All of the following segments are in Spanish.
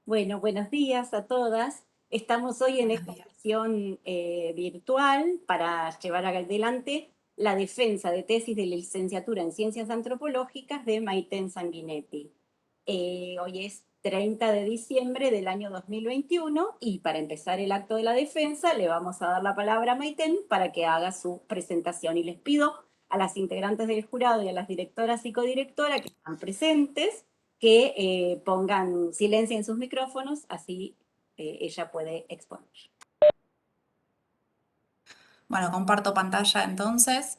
Bueno, buenos días a todas. Estamos hoy en Buenos esta días. sesión virtual para llevar adelante la defensa de tesis de licenciatura en Ciencias Antropológicas de Maiten Sanguinetti. Hoy es 30 de diciembre del año 2021 y para empezar el acto de la defensa le vamos a dar la palabra a Maiten para que haga su presentación y les pido a las integrantes del jurado y a las directoras y codirectoras que están presentes que pongan silencio en sus micrófonos, así ella puede exponer. Bueno, comparto pantalla entonces.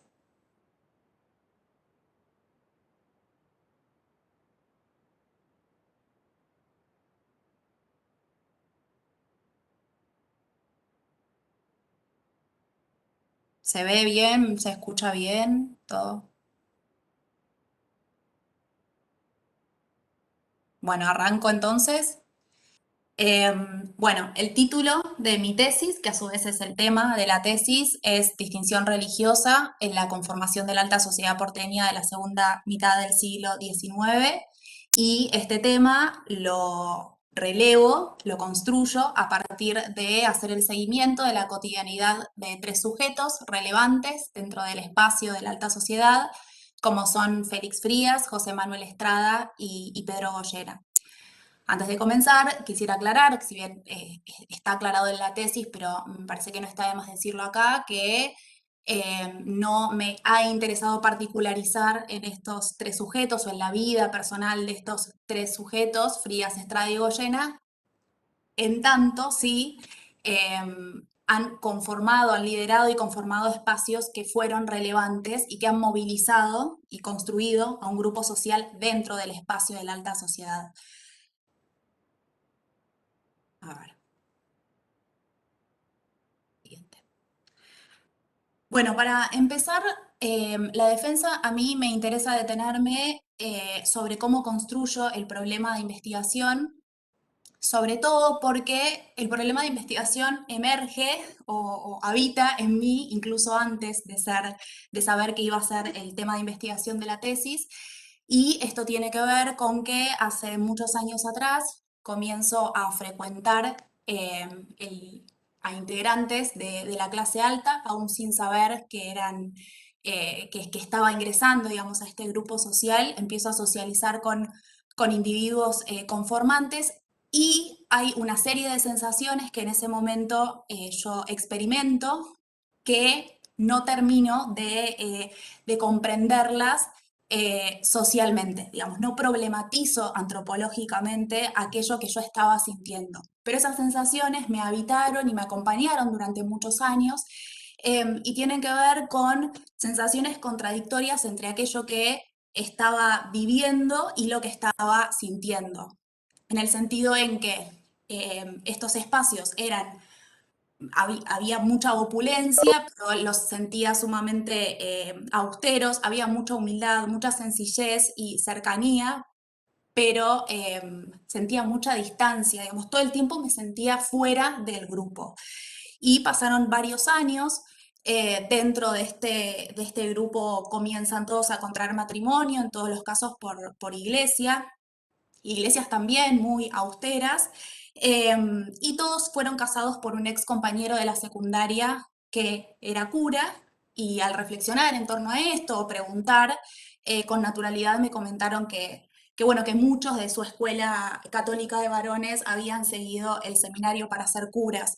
¿Se ve bien? ¿Se escucha bien? ¿Todo? Bueno, arranco entonces. Bueno, el título de mi tesis, que a su vez es el tema de la tesis, es Distinción religiosa en la conformación de la alta sociedad porteña de la segunda mitad del siglo XIX. Y este tema lo relevo, lo construyo a partir de hacer el seguimiento de la cotidianidad de tres sujetos relevantes dentro del espacio de la alta sociedad, como son Félix Frías, José Manuel Estrada y Pedro Goyena. Antes de comenzar, quisiera aclarar, que si bien está aclarado en la tesis, pero me parece que no está de más decirlo acá, que no me ha interesado particularizar en estos tres sujetos o en la vida personal de estos tres sujetos, Frías, Estrada y Goyena, en tanto sí han conformado, han liderado y conformado espacios que fueron relevantes y que han movilizado y construido a un grupo social dentro del espacio de la alta sociedad. A ver. Siguiente. Bueno, para empezar, la defensa a mí me interesa detenerme sobre cómo construyo el problema de investigación, sobre todo porque el problema de investigación emerge o habita en mí incluso antes de saber que iba a ser el tema de investigación de la tesis. Y esto tiene que ver con que hace muchos años atrás comienzo a frecuentar a integrantes de la clase alta, aún sin saber que eran, que estaba ingresando, digamos, a este grupo social. Empiezo a socializar con individuos conformantes y hay una serie de sensaciones que en ese momento yo experimento que no termino de comprenderlas socialmente, digamos, no problematizo antropológicamente aquello que yo estaba sintiendo. Pero esas sensaciones me habitaron y me acompañaron durante muchos años y tienen que ver con sensaciones contradictorias entre aquello que estaba viviendo y lo que estaba sintiendo, en el sentido en que estos espacios había mucha opulencia, pero los sentía sumamente austeros, había mucha humildad, mucha sencillez y cercanía, pero sentía mucha distancia, digamos, todo el tiempo me sentía fuera del grupo. Y pasaron varios años. Dentro de este grupo comienzan todos a contraer matrimonio, en todos los casos por iglesia, iglesias también muy austeras, y todos fueron casados por un ex compañero de la secundaria que era cura, y al reflexionar en torno a esto o preguntar, con naturalidad me comentaron bueno, que muchos de su escuela católica de varones habían seguido el seminario para ser curas,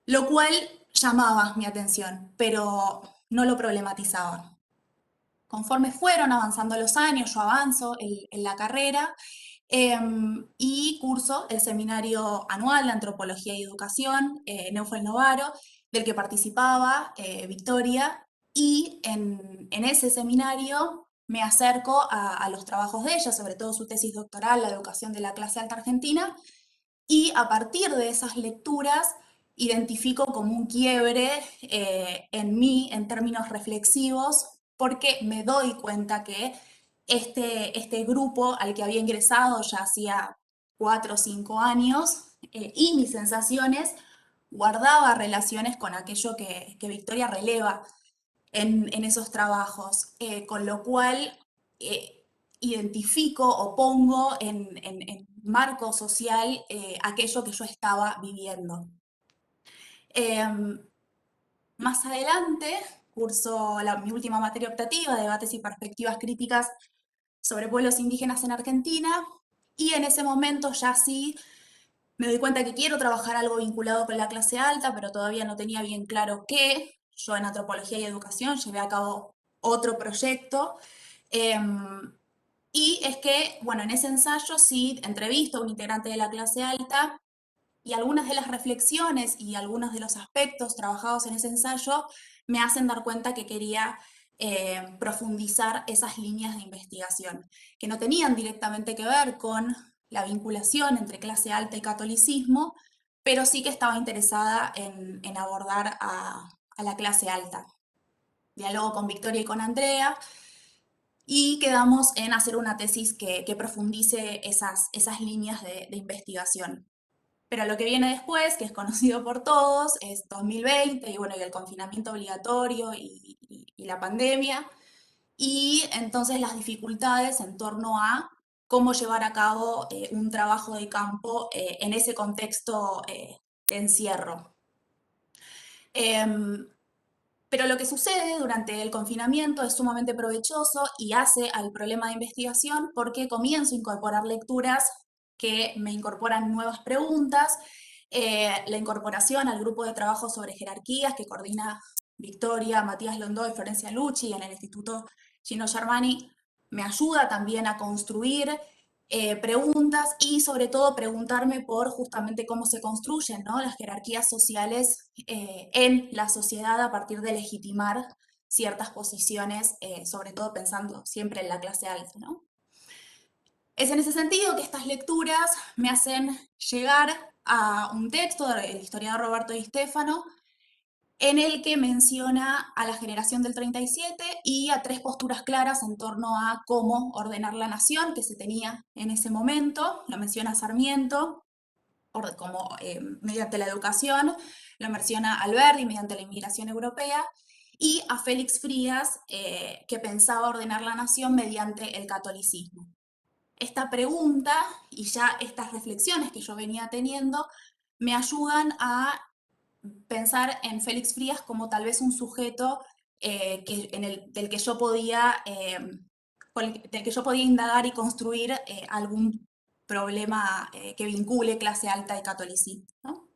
lo cual llamaba mi atención, pero no lo problematizaba. Conforme fueron avanzando los años, yo avanzo en la carrera y curso el seminario anual de Antropología y Educación, Neufel Novaro, del que participaba Victoria, y en ese seminario me acerco a los trabajos de ella, sobre todo su tesis doctoral, La educación de la clase alta argentina, y a partir de esas lecturas identifico como un quiebre en mí, en términos reflexivos, porque me doy cuenta que este grupo al que había ingresado ya hacía 4 o 5 años, y mis sensaciones, guardaba relaciones con aquello que Victoria releva en esos trabajos, con lo cual identifico o pongo en marco social aquello que yo estaba viviendo. Más adelante curso mi última materia optativa, debates y perspectivas críticas sobre pueblos indígenas en Argentina, y en ese momento ya sí me doy cuenta que quiero trabajar algo vinculado con la clase alta, pero todavía no tenía bien claro qué. Yo en antropología y educación llevé a cabo otro proyecto. Y es que, bueno, en ese ensayo sí entrevisto a un integrante de la clase alta y algunas de las reflexiones y algunos de los aspectos trabajados en ese ensayo me hacen dar cuenta que quería profundizar esas líneas de investigación, que no tenían directamente que ver con la vinculación entre clase alta y catolicismo, pero sí que estaba interesada en abordar a la clase alta. Diálogo con Victoria y con Andrea, y quedamos en hacer una tesis que profundice esas líneas de investigación. Pero lo que viene después, que es conocido por todos, es 2020 y bueno, y el confinamiento obligatorio y la pandemia, y entonces las dificultades en torno a cómo llevar a cabo un trabajo de campo en ese contexto de encierro. Em, pero lo que sucede durante el confinamiento es sumamente provechoso y hace al problema de investigación porque comienzo a incorporar lecturas que me incorporan nuevas preguntas, la incorporación al grupo de trabajo sobre jerarquías que coordina Victoria, Matías Londó y Florencia Lucci en el Instituto Gino Germani me ayuda también a construir preguntas y sobre todo preguntarme por justamente cómo se construyen, ¿no?, las jerarquías sociales en la sociedad a partir de legitimar ciertas posiciones, sobre todo pensando siempre en la clase alta, ¿no? Es en ese sentido que estas lecturas me hacen llegar a un texto del historiador Roberto Di Stefano, en el que menciona a la generación del 37 y a tres posturas claras en torno a cómo ordenar la nación que se tenía en ese momento. Lo menciona Sarmiento como mediante la educación, lo menciona Alberdi mediante la inmigración europea, y a Félix Frías, que pensaba ordenar la nación mediante el catolicismo. Esta pregunta y ya estas reflexiones que yo venía teniendo me ayudan a pensar en Félix Frías como tal vez un sujeto del que yo podía, del que yo podía indagar y construir algún problema que vincule clase alta y catolicismo, ¿no?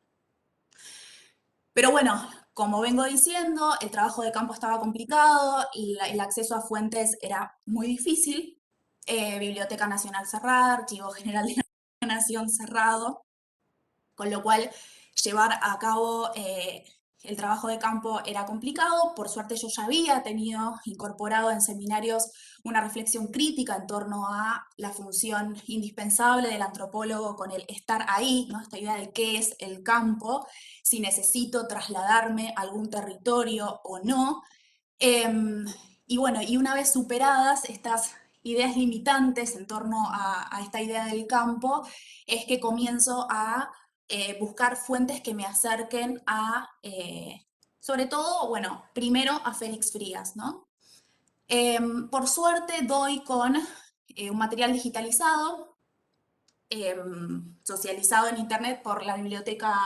Pero bueno, como vengo diciendo, el trabajo de campo estaba complicado, el acceso a fuentes era muy difícil, Biblioteca Nacional cerrada, Archivo General de la Nación cerrado, con lo cual llevar a cabo el trabajo de campo era complicado. Por suerte yo ya había tenido incorporado en seminarios una reflexión crítica en torno a la función indispensable del antropólogo con el estar ahí, ¿no?, esta idea de qué es el campo, si necesito trasladarme a algún territorio o no. Y bueno, y una vez superadas estas ideas limitantes en torno a esta idea del campo, es que comienzo a buscar fuentes que me acerquen a, sobre todo, bueno, primero a Félix Frías, ¿no? Por suerte doy con un material digitalizado, socializado en internet por la biblioteca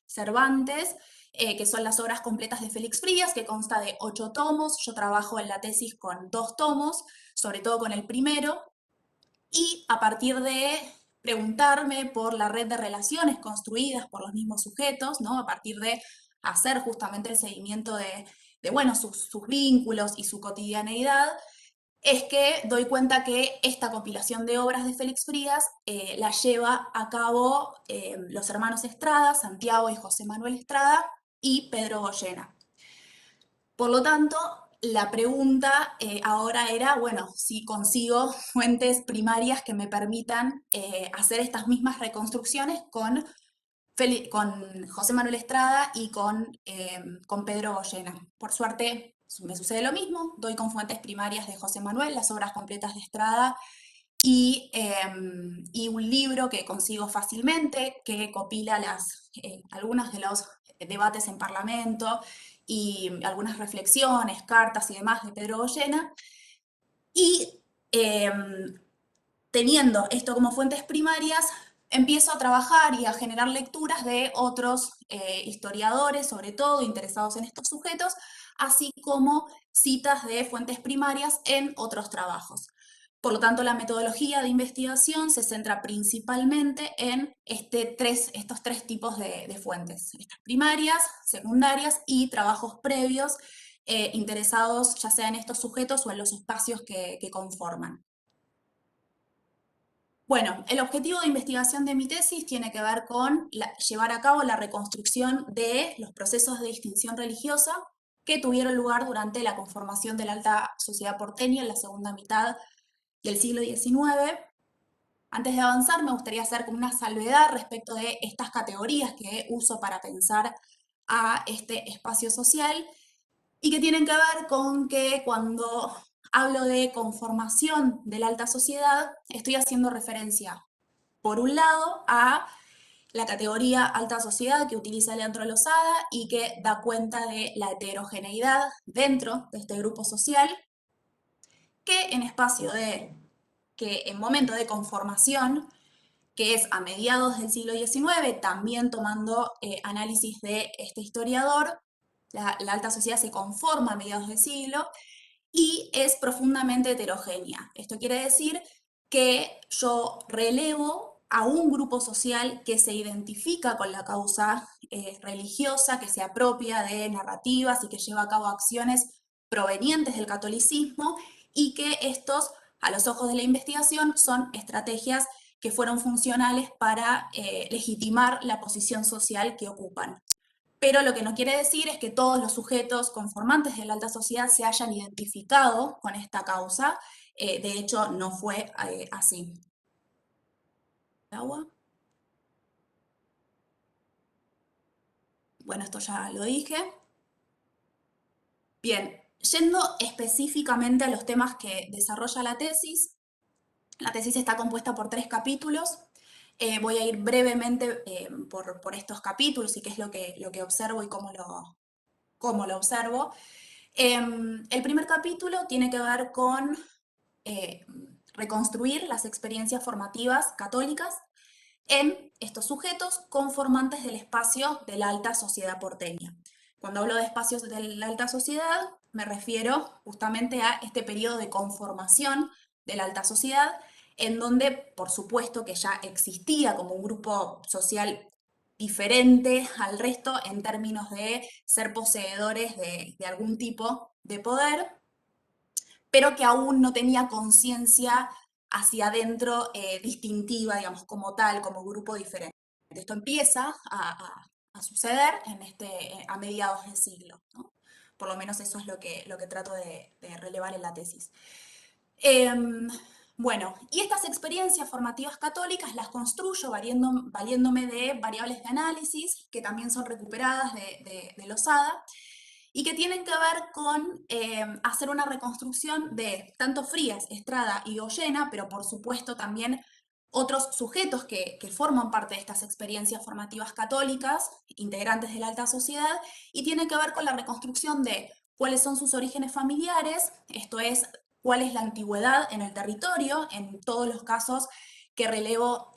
Cervantes, que son las obras completas de Félix Frías, que consta de 8 tomos. Yo trabajo en la tesis con 2 tomos, sobre todo con el primero, y a partir de preguntarme por la red de relaciones construidas por los mismos sujetos, ¿no?, a partir de hacer justamente el seguimiento de bueno, sus vínculos y su cotidianeidad, es que doy cuenta que esta compilación de obras de Félix Frías la lleva a cabo los hermanos Estrada, Santiago y José Manuel Estrada, y Pedro Goyena. Por lo tanto, la pregunta ahora era, bueno, si consigo fuentes primarias que me permitan hacer estas mismas reconstrucciones con José Manuel Estrada y con Pedro Goyena. Por suerte me sucede lo mismo, doy con fuentes primarias de José Manuel, las obras completas de Estrada y un libro que consigo fácilmente, que copila algunos de los debates en Parlamento y algunas reflexiones, cartas y demás de Pedro Goyena. Y teniendo esto como fuentes primarias, empiezo a trabajar y a generar lecturas de otros historiadores, sobre todo interesados en estos sujetos, así como citas de fuentes primarias en otros trabajos. Por lo tanto, la metodología de investigación se centra principalmente en estos tres tipos de fuentes: estas primarias, secundarias y trabajos previos interesados ya sea en estos sujetos o en los espacios que conforman. Bueno, el objetivo de investigación de mi tesis tiene que ver con llevar a cabo la reconstrucción de los procesos de distinción religiosa que tuvieron lugar durante la conformación de la alta sociedad porteña en la segunda mitad del siglo XIX. Antes de avanzar, me gustaría hacer como una salvedad respecto de estas categorías que uso para pensar a este espacio social y que tienen que ver con que cuando hablo de conformación de la alta sociedad, estoy haciendo referencia, por un lado, a la categoría alta sociedad que utiliza Leandro Lozada y que da cuenta de la heterogeneidad dentro de este grupo social, que en momento de conformación, que es a mediados del siglo XIX, también tomando análisis de este historiador, la alta sociedad se conforma a mediados del siglo y es profundamente heterogénea. Esto quiere decir que yo relevo a un grupo social que se identifica con la causa religiosa, que se apropia de narrativas y que lleva a cabo acciones provenientes del catolicismo, y que estos, a los ojos de la investigación, son estrategias que fueron funcionales para legitimar la posición social que ocupan. Pero lo que no quiere decir es que todos los sujetos conformantes de la alta sociedad se hayan identificado con esta causa. De hecho, no fue así. ¿Agua? Bueno, esto ya lo dije. Bien, yendo específicamente a los temas que desarrolla la tesis está compuesta por 3 capítulos. Voy a ir brevemente por estos capítulos y qué es lo que observo y cómo lo observo. El primer capítulo tiene que ver con reconstruir las experiencias formativas católicas en estos sujetos conformantes del espacio de la alta sociedad porteña. Cuando hablo de espacios de la alta sociedad, me refiero justamente a este periodo de conformación de la alta sociedad, en donde, por supuesto, que ya existía como un grupo social diferente al resto en términos de ser poseedores de algún tipo de poder, pero que aún no tenía conciencia hacia adentro distintiva, digamos, como tal, como grupo diferente. Esto empieza a suceder a mediados del siglo, ¿no? Por lo menos eso es lo que trato de relevar en la tesis. Bueno, y estas experiencias formativas católicas las construyo valiéndome de variables de análisis que también son recuperadas de Lozada y que tienen que ver con hacer una reconstrucción de tanto Frías, Estrada y Goyena, pero por supuesto también otros sujetos que forman parte de estas experiencias formativas católicas, integrantes de la alta sociedad, y tiene que ver con la reconstrucción de cuáles son sus orígenes familiares, esto es, cuál es la antigüedad en el territorio. En todos los casos que relevo,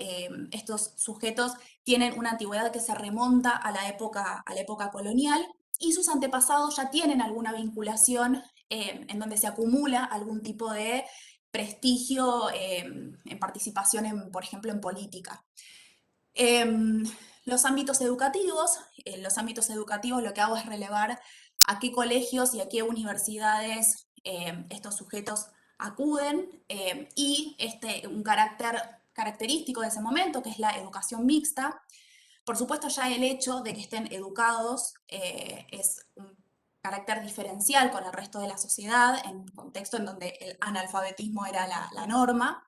estos sujetos tienen una antigüedad que se remonta a la época colonial, y sus antepasados ya tienen alguna vinculación en donde se acumula algún tipo de prestigio en participación, por ejemplo, en política. Los ámbitos educativos, lo que hago es relevar a qué colegios y a qué universidades estos sujetos acuden, y un carácter característico de ese momento, que es la educación mixta. Por supuesto, ya el hecho de que estén educados es un carácter diferencial con el resto de la sociedad, en un contexto en donde el analfabetismo era la norma.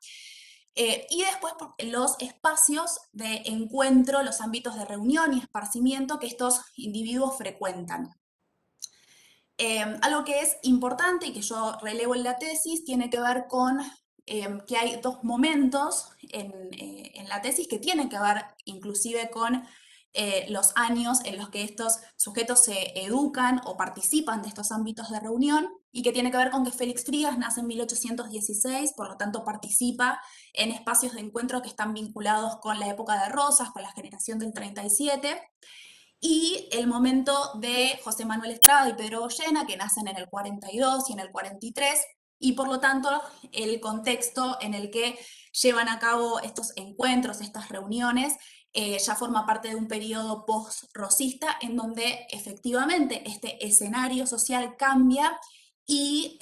Y después los espacios de encuentro, los ámbitos de reunión y esparcimiento que estos individuos frecuentan. Algo que es importante y que yo relevo en la tesis tiene que ver con que hay 2 momentos en la tesis que tienen que ver inclusive con los años en los que estos sujetos se educan o participan de estos ámbitos de reunión, y que tiene que ver con que Félix Frías nace en 1816, por lo tanto participa en espacios de encuentro que están vinculados con la época de Rosas, con la generación del 37, y el momento de José Manuel Estrada y Pedro Goyena, que nacen en el 42 y en el 43, y por lo tanto el contexto en el que llevan a cabo estos encuentros, estas reuniones, ya forma parte de un periodo post-rosista en donde efectivamente este escenario social cambia y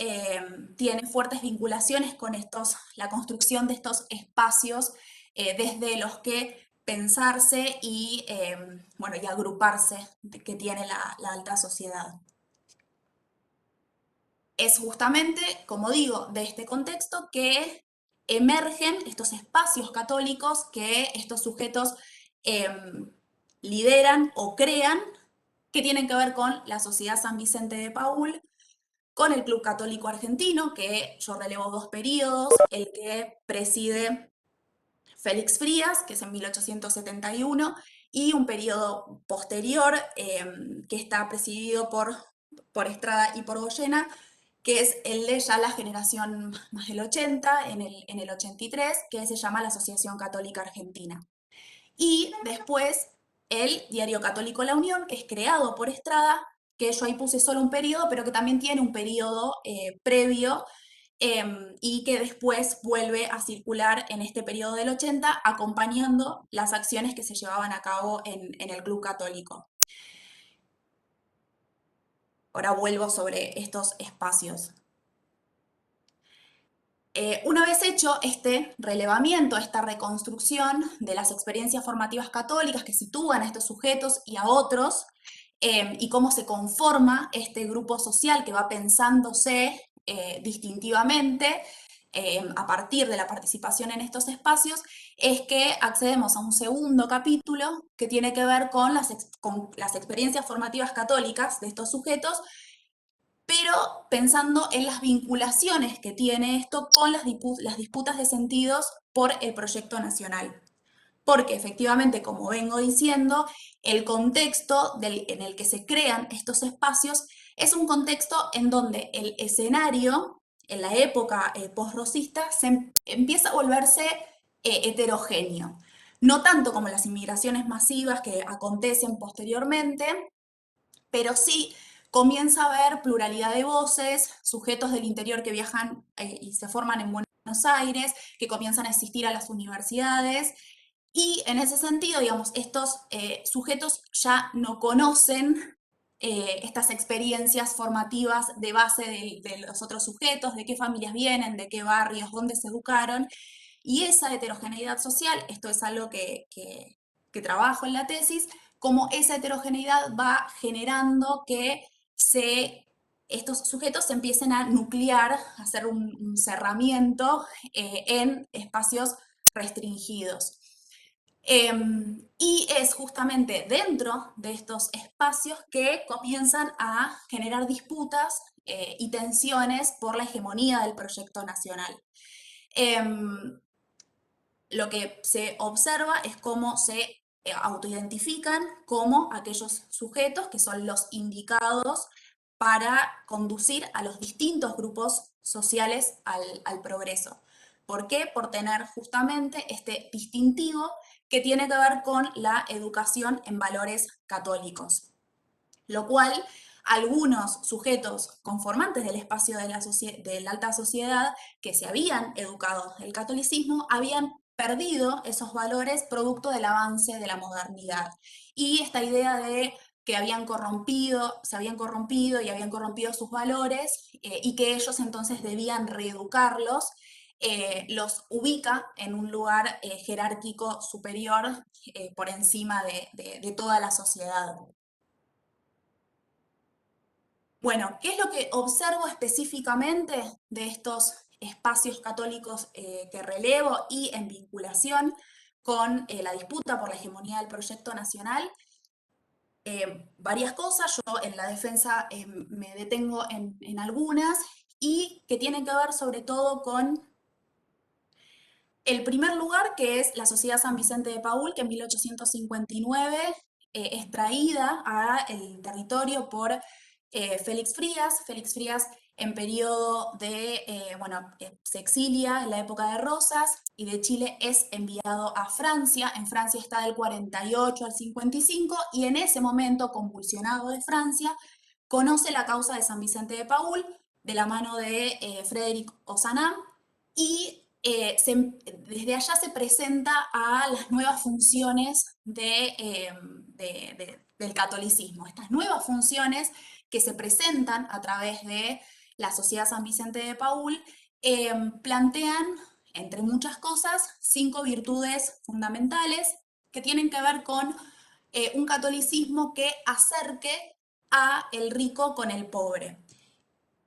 tiene fuertes vinculaciones con la construcción de estos espacios desde los que pensarse y, bueno, y agruparse que tiene la alta sociedad. Es justamente, como digo, de este contexto que emergen estos espacios católicos que estos sujetos lideran o crean, que tienen que ver con la Sociedad San Vicente de Paúl, con el Club Católico Argentino, que yo relevo 2 periodos, el que preside Félix Frías, que es en 1871, y un periodo posterior que está presidido por Estrada y por Goyena, que es el de ya la generación más del 80, en el 83, que se llama la Asociación Católica Argentina. Y después el Diario Católico La Unión, que es creado por Estrada, que yo ahí puse solo un periodo, pero que también tiene un periodo previo y que después vuelve a circular en este periodo del 80, acompañando las acciones que se llevaban a cabo en el Club Católico. Ahora vuelvo sobre estos espacios. Una vez hecho este relevamiento, esta reconstrucción de las experiencias formativas católicas que sitúan a estos sujetos y a otros, y cómo se conforma este grupo social que va pensándose distintivamente a partir de la participación en estos espacios, es que accedemos a un segundo capítulo que tiene que ver con con las experiencias formativas católicas de estos sujetos, pero pensando en las vinculaciones que tiene esto con las disputas de sentidos por el proyecto nacional. Porque efectivamente, como vengo diciendo, el contexto en el que se crean estos espacios es un contexto en donde el escenario, en la época post-rosista, empieza a volverse heterogéneo. No tanto como las inmigraciones masivas que acontecen posteriormente, pero sí comienza a haber pluralidad de voces, sujetos del interior que viajan y se forman en Buenos Aires, que comienzan a asistir a las universidades, y en ese sentido, digamos, estos sujetos ya no conocen estas experiencias formativas de base de los otros sujetos, de qué familias vienen, de qué barrios, dónde se educaron, y esa heterogeneidad social, esto es algo que trabajo en la tesis, como esa heterogeneidad va generando que estos sujetos se empiecen a nuclear, a hacer un cerramiento en espacios restringidos. Y es justamente dentro de estos espacios que comienzan a generar disputas y tensiones por la hegemonía del proyecto nacional. Lo que se observa es cómo se autoidentifican como aquellos sujetos que son los indicados para conducir a los distintos grupos sociales al progreso. ¿Por qué? Por tener justamente este distintivo que tiene que ver con la educación en valores católicos, lo cual algunos sujetos conformantes del espacio de la alta sociedad que se habían educado en el catolicismo habían perdido esos valores producto del avance de la modernidad. Y esta idea de que se habían corrompido y habían corrompido sus valores y que ellos entonces debían reeducarlos, los ubica en un lugar jerárquico superior por encima de toda la sociedad. Bueno, ¿qué es lo que observo específicamente de estos espacios católicos que relevo y en vinculación con la disputa por la hegemonía del proyecto nacional? Varias cosas, yo en la defensa me detengo en algunas y que tienen que ver sobre todo con el primer lugar, que es la Sociedad San Vicente de Paúl, que en 1859 extraída al territorio por Félix Frías. Félix Frías en periodo de, se exilia en la época de Rosas y de Chile es enviado a Francia. En Francia está del 48 al 55 y en ese momento, convulsionado de Francia, conoce la causa de San Vicente de Paúl de la mano de Frédéric Ozanam y desde allá se presenta a las nuevas funciones del catolicismo. Estas nuevas funciones que se presentan a través de la Sociedad San Vicente de Paúl plantean, entre muchas cosas, 5 virtudes fundamentales que tienen que ver con un catolicismo que acerque a el rico con el pobre.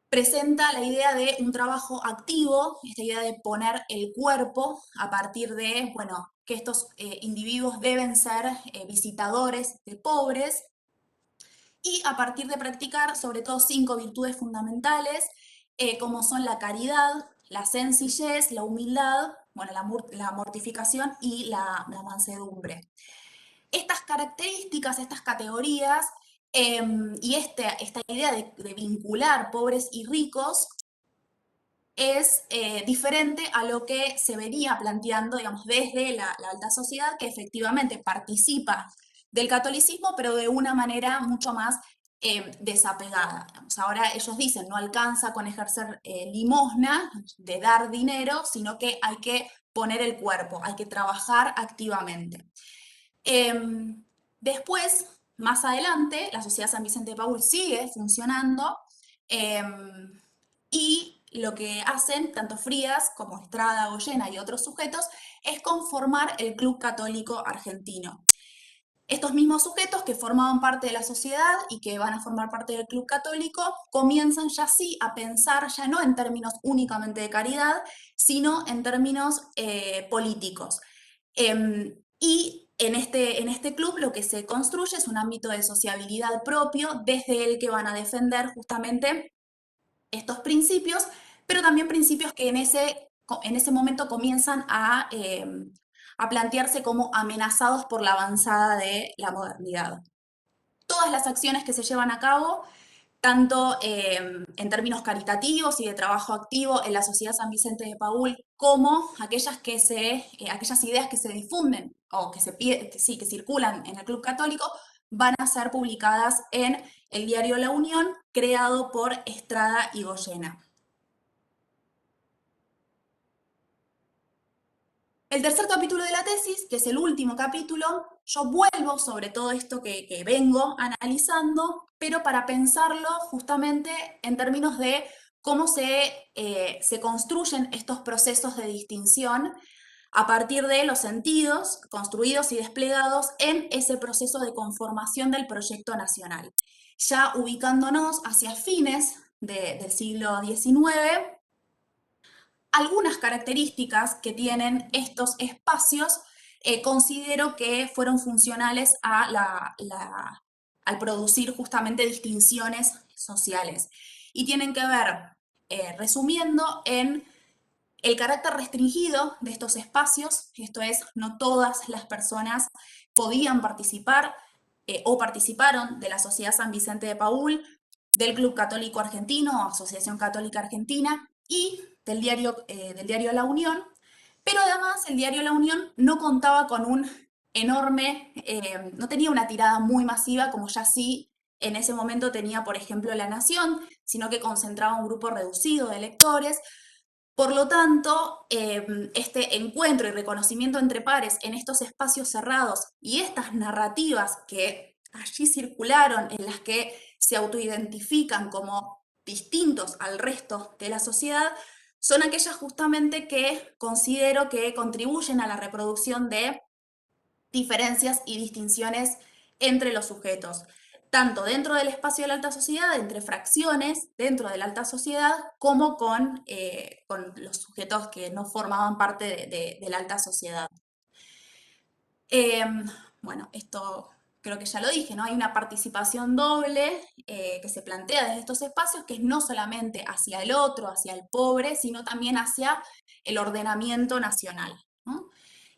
Presenta la idea de un trabajo activo, esta idea de poner el cuerpo a partir de, bueno, que estos individuos deben ser visitadores de pobres y a partir de practicar sobre todo 5 virtudes fundamentales, como son la caridad, la sencillez, la humildad, bueno, la mortificación y la mansedumbre. Estas características, estas categorías y esta idea de vincular pobres y ricos es diferente a lo que se venía planteando, digamos, desde la alta sociedad, que efectivamente participa del catolicismo, pero de una manera mucho más desapegada. Digamos. Ahora ellos dicen, no alcanza con ejercer limosna, de dar dinero, sino que hay que poner el cuerpo, hay que trabajar activamente. Después, más adelante, la Sociedad San Vicente de Paúl sigue funcionando y lo que hacen tanto Frías como Estrada, Goyena y otros sujetos es conformar el Club Católico Argentino. Estos mismos sujetos que formaban parte de la sociedad y que van a formar parte del Club Católico comienzan ya sí a pensar ya no en términos únicamente de caridad, sino en términos políticos. Y en este club lo que se construye es un ámbito de sociabilidad propio desde el que van a defender justamente estos principios, pero también principios que en ese momento comienzan a plantearse como amenazados por la avanzada de la modernidad. Todas las acciones que se llevan a cabo, tanto en términos caritativos y de trabajo activo en la Sociedad San Vicente de Paúl, como aquellas ideas que se difunden o que circulan en el Club Católico, van a ser publicadas en el diario La Unión, creado por Estrada y Goyena. El tercer capítulo de la tesis, que es el último capítulo, yo vuelvo sobre todo esto que vengo analizando, pero para pensarlo justamente en términos de cómo se construyen estos procesos de distinción a partir de los sentidos construidos y desplegados en ese proceso de conformación del proyecto nacional. Ya ubicándonos hacia fines del siglo XIX, algunas características que tienen estos espacios considero que fueron funcionales al producir justamente distinciones sociales. Y tienen que ver, resumiendo, en el carácter restringido de estos espacios, esto es, no todas las personas podían participar o participaron de la Sociedad San Vicente de Paúl, del Club Católico Argentino, Asociación Católica Argentina y del diario La Unión, pero además el diario La Unión no contaba con un enorme, no tenía una tirada muy masiva como ya sí en ese momento tenía, por ejemplo, La Nación, sino que concentraba un grupo reducido de lectores. Por lo tanto, este encuentro y reconocimiento entre pares en estos espacios cerrados y estas narrativas que allí circularon, en las que se autoidentifican como distintos al resto de la sociedad, son aquellas justamente que considero que contribuyen a la reproducción de diferencias y distinciones entre los sujetos, tanto dentro del espacio de la alta sociedad, entre fracciones dentro de la alta sociedad, como con los sujetos que no formaban parte de la alta sociedad. Bueno, esto creo que ya lo dije, ¿no? Hay una participación doble que se plantea desde estos espacios, que es no solamente hacia el otro, hacia el pobre, sino también hacia el ordenamiento nacional, ¿no?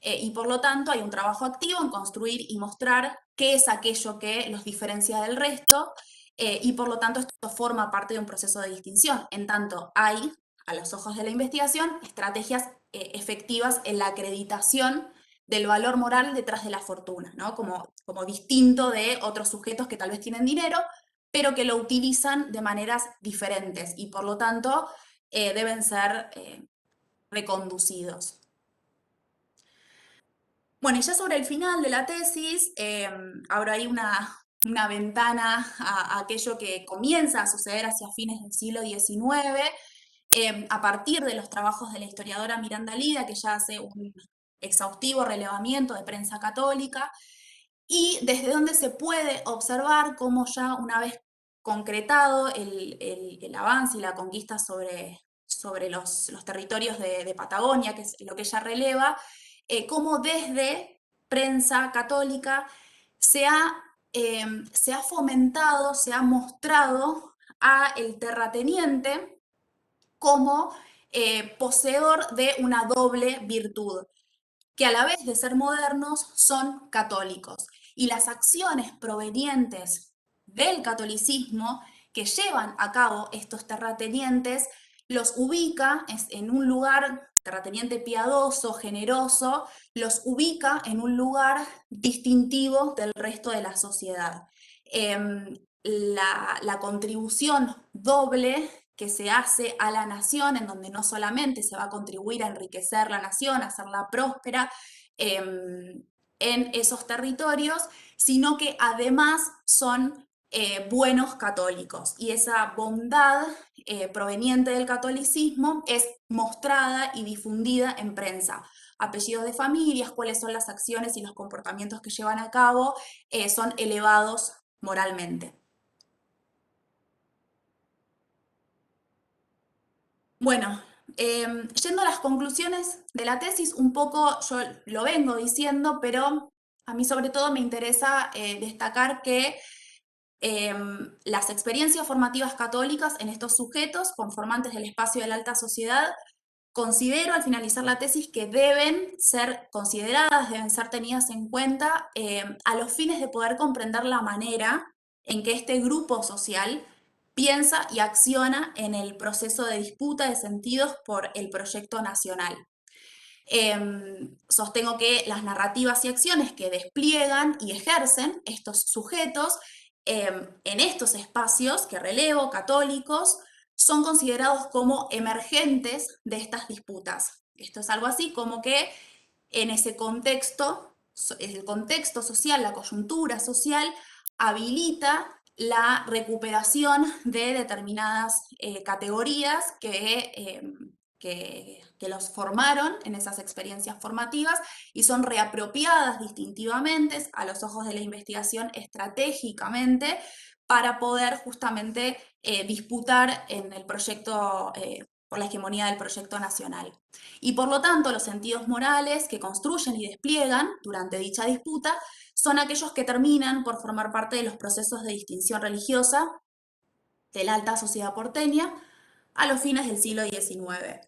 y por lo tanto hay un trabajo activo en construir y mostrar qué es aquello que los diferencia del resto, y por lo tanto esto forma parte de un proceso de distinción, en tanto hay, a los ojos de la investigación, estrategias efectivas en la acreditación del valor moral detrás de la fortuna, ¿no? Como distinto de otros sujetos que tal vez tienen dinero, pero que lo utilizan de maneras diferentes y por lo tanto deben ser reconducidos. Bueno, y ya sobre el final de la tesis, abro ahí una ventana a aquello que comienza a suceder hacia fines del siglo XIX, a partir de los trabajos de la historiadora Miranda Lida, que ya hace un exhaustivo relevamiento de prensa católica, y desde donde se puede observar cómo ya una vez concretado el avance y la conquista sobre los territorios de Patagonia, que es lo que ella releva, cómo desde prensa católica se ha fomentado, se ha mostrado a el terrateniente como poseedor de una doble virtud, que a la vez de ser modernos son católicos. Y las acciones provenientes del catolicismo que llevan a cabo estos terratenientes los ubica en un lugar, terrateniente piadoso, generoso, los ubica en un lugar distintivo del resto de la sociedad. La contribución doble que se hace a la nación, en donde no solamente se va a contribuir a enriquecer la nación, a hacerla próspera en esos territorios, sino que además son buenos católicos. Y esa bondad proveniente del catolicismo es mostrada y difundida en prensa. Apellidos de familias, cuáles son las acciones y los comportamientos que llevan a cabo, son elevados moralmente. Bueno, yendo a las conclusiones de la tesis, un poco yo lo vengo diciendo, pero a mí sobre todo me interesa destacar que las experiencias formativas católicas en estos sujetos conformantes del espacio de la alta sociedad, considero al finalizar la tesis que deben ser consideradas, deben ser tenidas en cuenta a los fines de poder comprender la manera en que este grupo social piensa y acciona en el proceso de disputa de sentidos por el proyecto nacional. Sostengo que las narrativas y acciones que despliegan y ejercen estos sujetos en estos espacios que relevo, católicos, son considerados como emergentes de estas disputas. Esto es algo así como que en ese contexto, el contexto social, la coyuntura social, habilita la recuperación de determinadas categorías que los formaron en esas experiencias formativas y son reapropiadas distintivamente a los ojos de la investigación estratégicamente para poder justamente disputar en el proyecto, por la hegemonía del proyecto nacional. Y por lo tanto, los sentidos morales que construyen y despliegan durante dicha disputa son aquellos que terminan por formar parte de los procesos de distinción religiosa de la alta sociedad porteña a los fines del siglo XIX.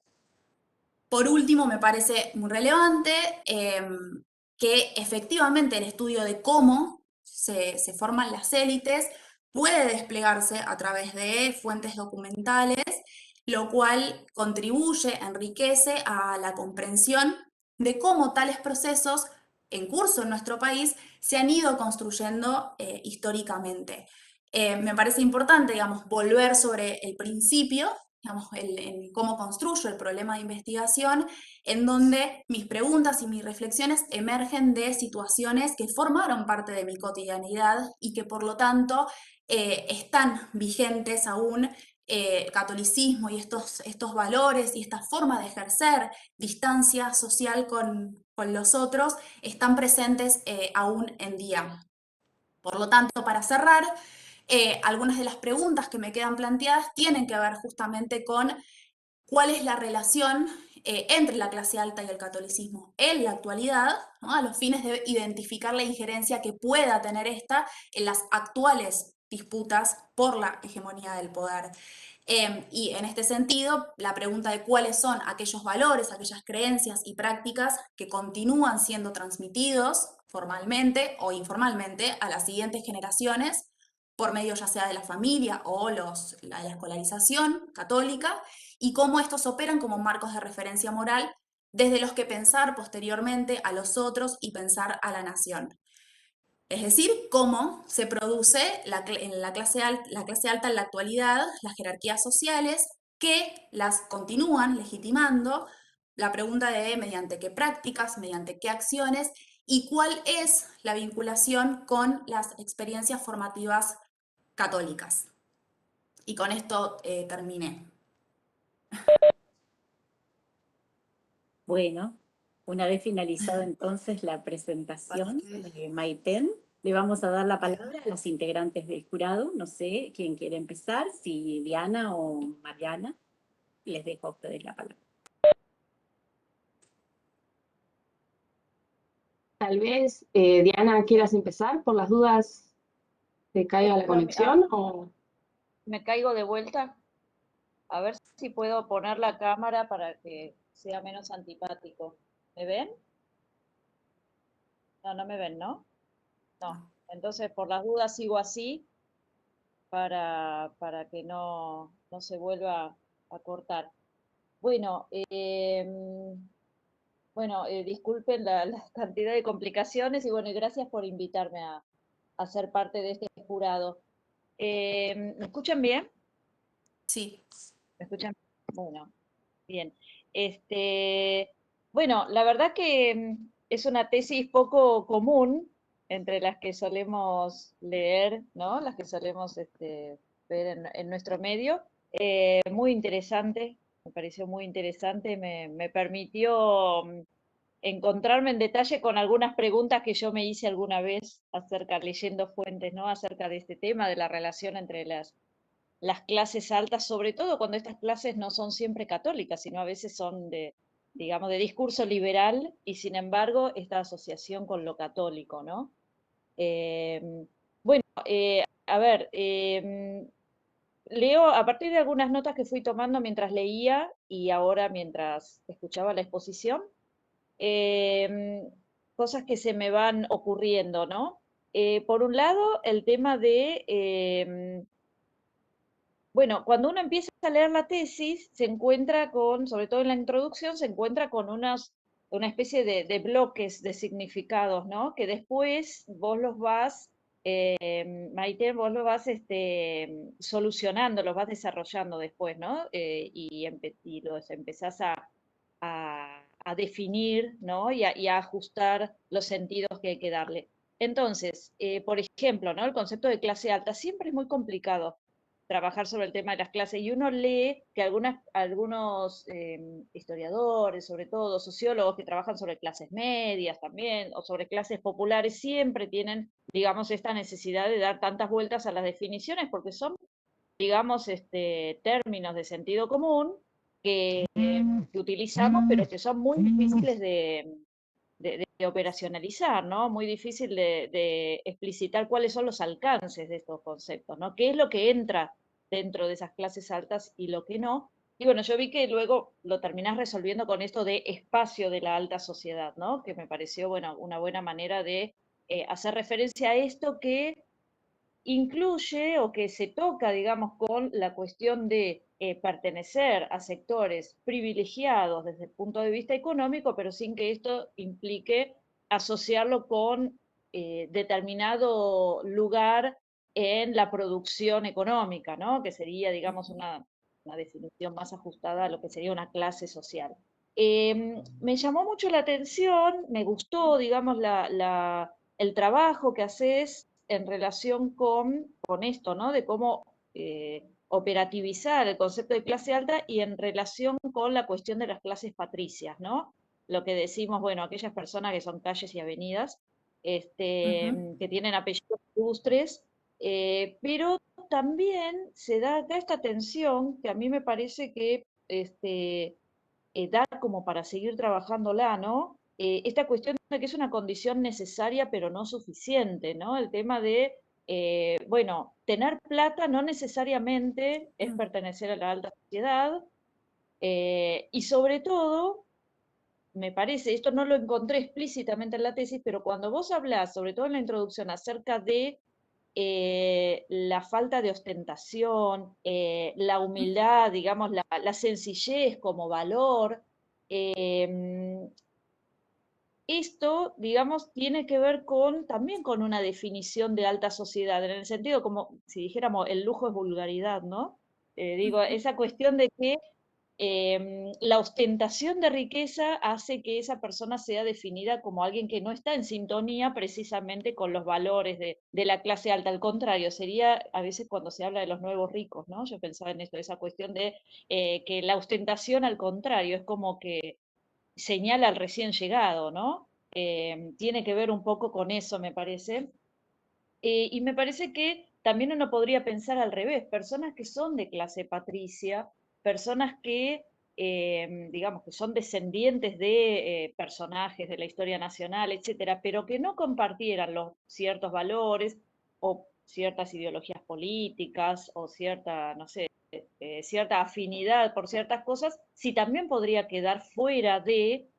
Por último, me parece muy relevante que efectivamente el estudio de cómo se forman las élites puede desplegarse a través de fuentes documentales, lo cual contribuye, enriquece a la comprensión de cómo tales procesos en curso en nuestro país se han ido construyendo históricamente. Me parece importante, digamos, volver sobre el principio, digamos, en cómo construyo el problema de investigación, en donde mis preguntas y mis reflexiones emergen de situaciones que formaron parte de mi cotidianidad y que por lo tanto están vigentes aún. Catolicismo y estos valores y esta forma de ejercer distancia social con los otros están presentes aún en día. Por lo tanto, para cerrar, algunas de las preguntas que me quedan planteadas tienen que ver justamente con cuál es la relación entre la clase alta y el catolicismo en la actualidad, ¿no? A los fines de identificar la injerencia que pueda tener esta en las actuales disputas por la hegemonía del poder. Y en este sentido, la pregunta de cuáles son aquellos valores, aquellas creencias y prácticas que continúan siendo transmitidos formalmente o informalmente a las siguientes generaciones por medio ya sea de la familia o la escolarización católica, y cómo estos operan como marcos de referencia moral desde los que pensar posteriormente a los otros y pensar a la nación. Es decir, cómo se produce en la clase alta en la actualidad, las jerarquías sociales que las continúan legitimando, la pregunta de mediante qué prácticas, mediante qué acciones y cuál es la vinculación con las experiencias formativas católicas. Y con esto terminé. Bueno, una vez finalizado entonces la presentación de Maiten, le vamos a dar la palabra a las integrantes del jurado. No sé quién quiere empezar, si Diana o Mariana. Les dejo a ustedes la palabra. Tal vez, Diana, quieras empezar por las dudas que caiga la Pero conexión o... me caigo de vuelta. A ver si puedo poner la cámara para que sea menos antipático. ¿Me ven? No, no me ven, ¿no? No. Entonces, por las dudas sigo así para que no se vuelva a cortar. Bueno, disculpen la cantidad de complicaciones y bueno, y gracias por invitarme a ser parte de este jurado. ¿Me escuchan bien? Sí. ¿Me escuchan? Bueno, bien. Bueno, la verdad que es una tesis poco común entre las que solemos leer, ¿no? Las que solemos ver en nuestro medio. Muy interesante, me pareció muy interesante, me permitió encontrarme en detalle con algunas preguntas que yo me hice alguna vez leyendo fuentes, ¿no? Acerca de este tema, de la relación entre las clases altas, sobre todo cuando estas clases no son siempre católicas, sino a veces son digamos, de discurso liberal y sin embargo esta asociación con lo católico, ¿no? Eh, bueno, a ver, leo a partir de algunas notas que fui tomando mientras leía y ahora mientras escuchaba la exposición, em, cosas que se me van ocurriendo, ¿no? Por un lado, el tema de bueno, cuando uno empieza a leer la tesis, se encuentra con, sobre todo en la introducción, se encuentra con una especie de bloques de significados, ¿no? Que después vos los vas, Maite, vos los vas solucionando, los vas desarrollando después, ¿no? Y los empezás a definir, ¿no? Y a ajustar los sentidos que hay que darle. Entonces, por ejemplo, ¿no? El concepto de clase alta siempre es muy complicado trabajar sobre el tema de las clases y uno lee que algunos historiadores, sobre todo sociólogos que trabajan sobre clases medias también o sobre clases populares, siempre tienen, digamos, esta necesidad de dar tantas vueltas a las definiciones porque son, digamos, términos de sentido común que utilizamos, pero que son muy difíciles de operacionalizar, ¿no? Muy difícil de explicitar cuáles son los alcances de estos conceptos, ¿no? ¿Qué es lo que entra dentro de esas clases altas y lo que no? Y bueno, yo vi que luego lo terminás resolviendo con esto de espacio de la alta sociedad, ¿no? Que me pareció, bueno, una buena manera de hacer referencia a esto que incluye o que se toca, digamos, con la cuestión de pertenecer a sectores privilegiados desde el punto de vista económico, pero sin que esto implique asociarlo con determinado lugar en la producción económica, ¿no? Que sería, digamos, una definición más ajustada a lo que sería una clase social. Me llamó mucho la atención, me gustó, digamos, el trabajo que haces en relación con esto, ¿no? De cómo operativizar el concepto de clase alta y en relación con la cuestión de las clases patricias, ¿no? Lo que decimos, bueno, aquellas personas que son calles y avenidas, que tienen apellidos ilustres, pero también se da acá esta tensión que a mí me parece que da como para seguir trabajándola, ¿no? Esta cuestión de que es una condición necesaria pero no suficiente, ¿no? El tema de bueno, tener plata no necesariamente es pertenecer a la alta sociedad, y sobre todo, me parece, esto no lo encontré explícitamente en la tesis, pero cuando vos hablás, sobre todo en la introducción, acerca de la falta de ostentación, la humildad, digamos, la sencillez como valor, esto, digamos, tiene que ver también con una definición de alta sociedad, en el sentido como si dijéramos el lujo es vulgaridad, ¿no? Digo, esa cuestión de que la ostentación de riqueza hace que esa persona sea definida como alguien que no está en sintonía precisamente con los valores de la clase alta. Al contrario, sería a veces cuando se habla de los nuevos ricos, ¿no? Yo pensaba en esto, esa cuestión de que la ostentación, al contrario, es como que señala al recién llegado, ¿no? Tiene que ver un poco con eso, me parece. Y me parece que también uno podría pensar al revés, personas que son de clase patricia, personas que, digamos, que son descendientes de personajes de la historia nacional, etcétera, pero que no compartieran los ciertos valores o ciertas ideologías políticas o cierta, no sé, cierta afinidad por ciertas cosas, si también podría quedar fuera de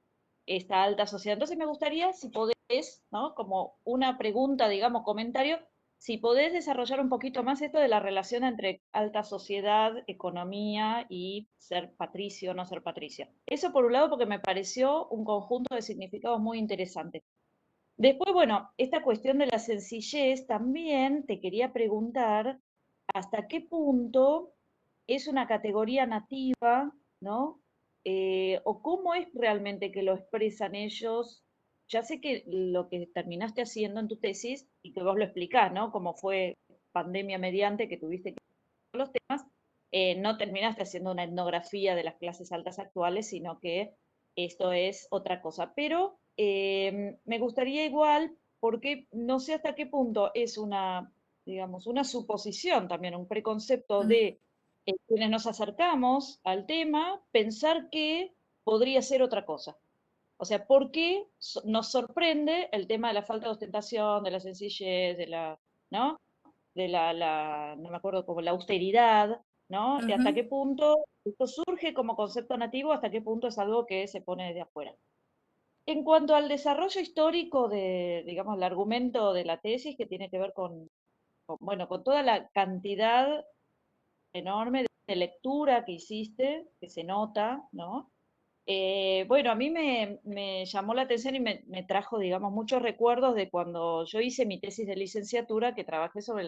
esta alta sociedad. Entonces me gustaría, si podés, ¿no? Como una pregunta, digamos, comentario, si podés desarrollar un poquito más esto de la relación entre alta sociedad, economía y ser patricio o no ser patricia. Eso por un lado porque me pareció un conjunto de significados muy interesante. Después, bueno, esta cuestión de la sencillez también te quería preguntar hasta qué punto es una categoría nativa, ¿no? O cómo es realmente que lo expresan ellos. Ya sé que lo que terminaste haciendo en tu tesis y que vos lo explicás, ¿no? Cómo fue pandemia mediante que tuviste que los temas, no terminaste haciendo una etnografía de las clases altas actuales, sino que esto es otra cosa. Pero me gustaría igual, porque no sé hasta qué punto es una, digamos, una suposición también, un preconcepto de quienes nos acercamos al tema, pensar que podría ser otra cosa. O sea, ¿por qué nos sorprende el tema de la falta de ostentación, de la sencillez, de la, ¿no? De no me acuerdo, como la austeridad, ¿no? Y hasta qué punto esto surge como concepto nativo, hasta qué punto es algo que se pone desde afuera. En cuanto al desarrollo histórico de, digamos, el argumento de la tesis, que tiene que ver bueno, con toda la cantidad enorme de lectura que hiciste, que se nota, ¿no? Bueno, a mí me llamó la atención y me trajo, digamos, muchos recuerdos de cuando yo hice mi tesis de licenciatura, que trabajé sobre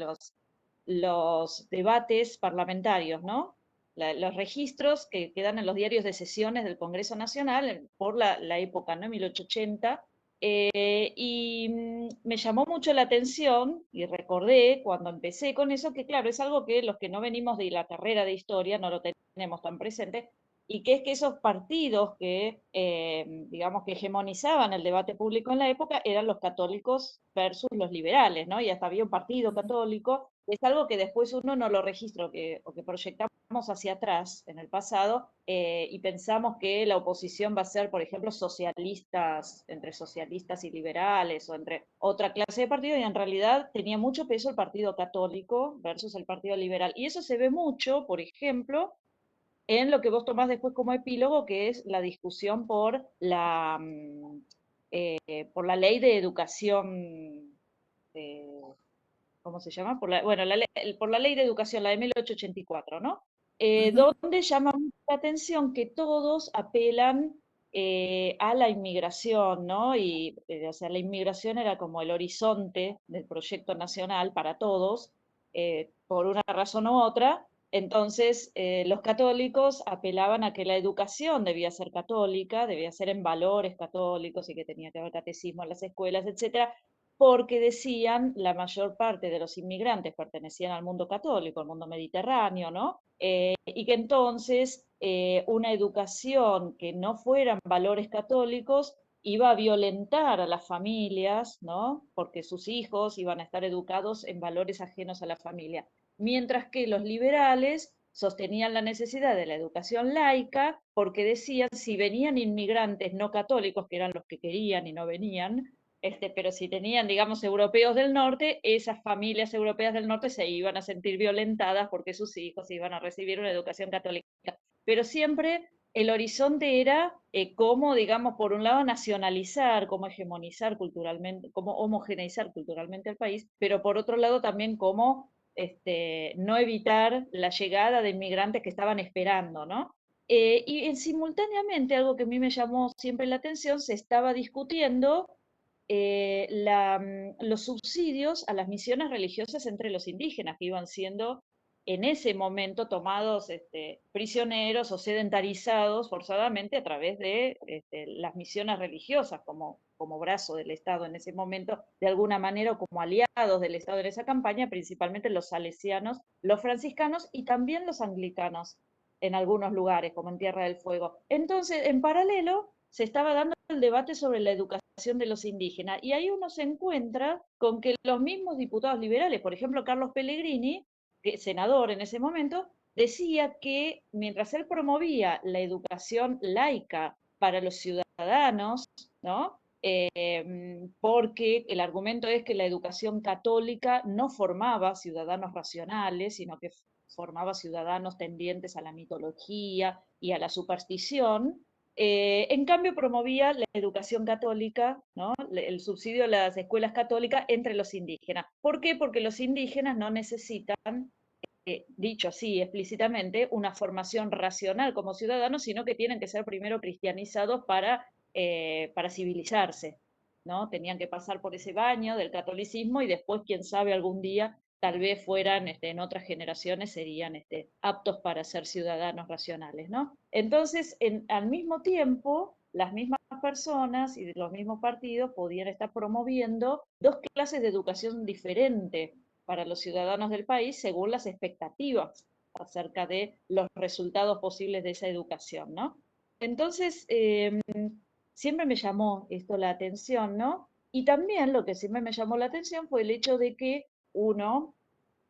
los debates parlamentarios, ¿no? Los registros que quedan en los diarios de sesiones del Congreso Nacional por la época, ¿no? 1880. Y me llamó mucho la atención y recordé cuando empecé con eso que, claro, es algo que los que no venimos de la carrera de historia no lo tenemos tan presente, y que es que esos partidos que, digamos, que hegemonizaban el debate público en la época eran los católicos versus los liberales, ¿no? Y hasta había un partido católico. Es algo que después uno no lo registra o que proyectamos hacia atrás en el pasado, y pensamos que la oposición va a ser, por ejemplo, socialistas, entre socialistas y liberales o entre otra clase de partido, y en realidad tenía mucho peso el partido católico versus el partido liberal. Y eso se ve mucho, por ejemplo, en lo que vos tomás después como epílogo, que es la discusión por la ley de educación, ¿cómo se llama? Bueno, por la ley de educación, la de 1884, ¿no? Donde llama mucho la atención que todos apelan a la inmigración, ¿no? Y, o sea, la inmigración era como el horizonte del proyecto nacional para todos, por una razón u otra. Entonces, los católicos apelaban a que la educación debía ser católica, debía ser en valores católicos y que tenía que haber catecismo en las escuelas, etcétera, porque decían la mayor parte de los inmigrantes pertenecían al mundo católico, al mundo mediterráneo, ¿no? Y que entonces una educación que no fueran valores católicos iba a violentar a las familias, ¿no? Porque sus hijos iban a estar educados en valores ajenos a la familia. Mientras que los liberales sostenían la necesidad de la educación laica porque decían si venían inmigrantes no católicos, que eran los que querían y no venían, Pero si tenían, digamos, europeos del norte, esas familias europeas del norte se iban a sentir violentadas porque sus hijos iban a recibir una educación católica. Pero siempre el horizonte era cómo, digamos, por un lado nacionalizar, cómo hegemonizar culturalmente, cómo homogeneizar culturalmente al país, pero por otro lado también cómo no evitar la llegada de inmigrantes que estaban esperando, ¿no? Simultáneamente, algo que a mí me llamó siempre la atención, se estaba discutiendo los subsidios a las misiones religiosas entre los indígenas que iban siendo en ese momento tomados prisioneros o sedentarizados forzadamente a través de las misiones religiosas como brazo del Estado en ese momento, de alguna manera, o como aliados del Estado en esa campaña, principalmente los salesianos, los franciscanos y también los anglicanos en algunos lugares, como en Tierra del Fuego. Entonces, en paralelo, se estaba dando el debate sobre la educación de los indígenas, y ahí uno se encuentra con que los mismos diputados liberales, por ejemplo, Carlos Pellegrini, senador en ese momento, decía que mientras él promovía la educación laica para los ciudadanos, ¿no? Porque el argumento es que la educación católica no formaba ciudadanos racionales, sino que formaba ciudadanos tendientes a la mitología y a la superstición. En cambio, promovía la educación católica, ¿no? El subsidio a las escuelas católicas entre los indígenas. ¿Por qué? Porque los indígenas no necesitan, dicho así explícitamente, una formación racional como ciudadanos, sino que tienen que ser primero cristianizados para civilizarse, ¿no? Tenían que pasar por ese baño del catolicismo y después, quién sabe, algún día tal vez fueran, en otras generaciones serían aptos para ser ciudadanos racionales, ¿no? Entonces, al mismo tiempo, las mismas personas y los mismos partidos podían estar promoviendo dos clases de educación diferente para los ciudadanos del país según las expectativas acerca de los resultados posibles de esa educación, ¿no? Entonces, siempre me llamó esto la atención, ¿no? Y también lo que siempre me llamó la atención fue el hecho de que uno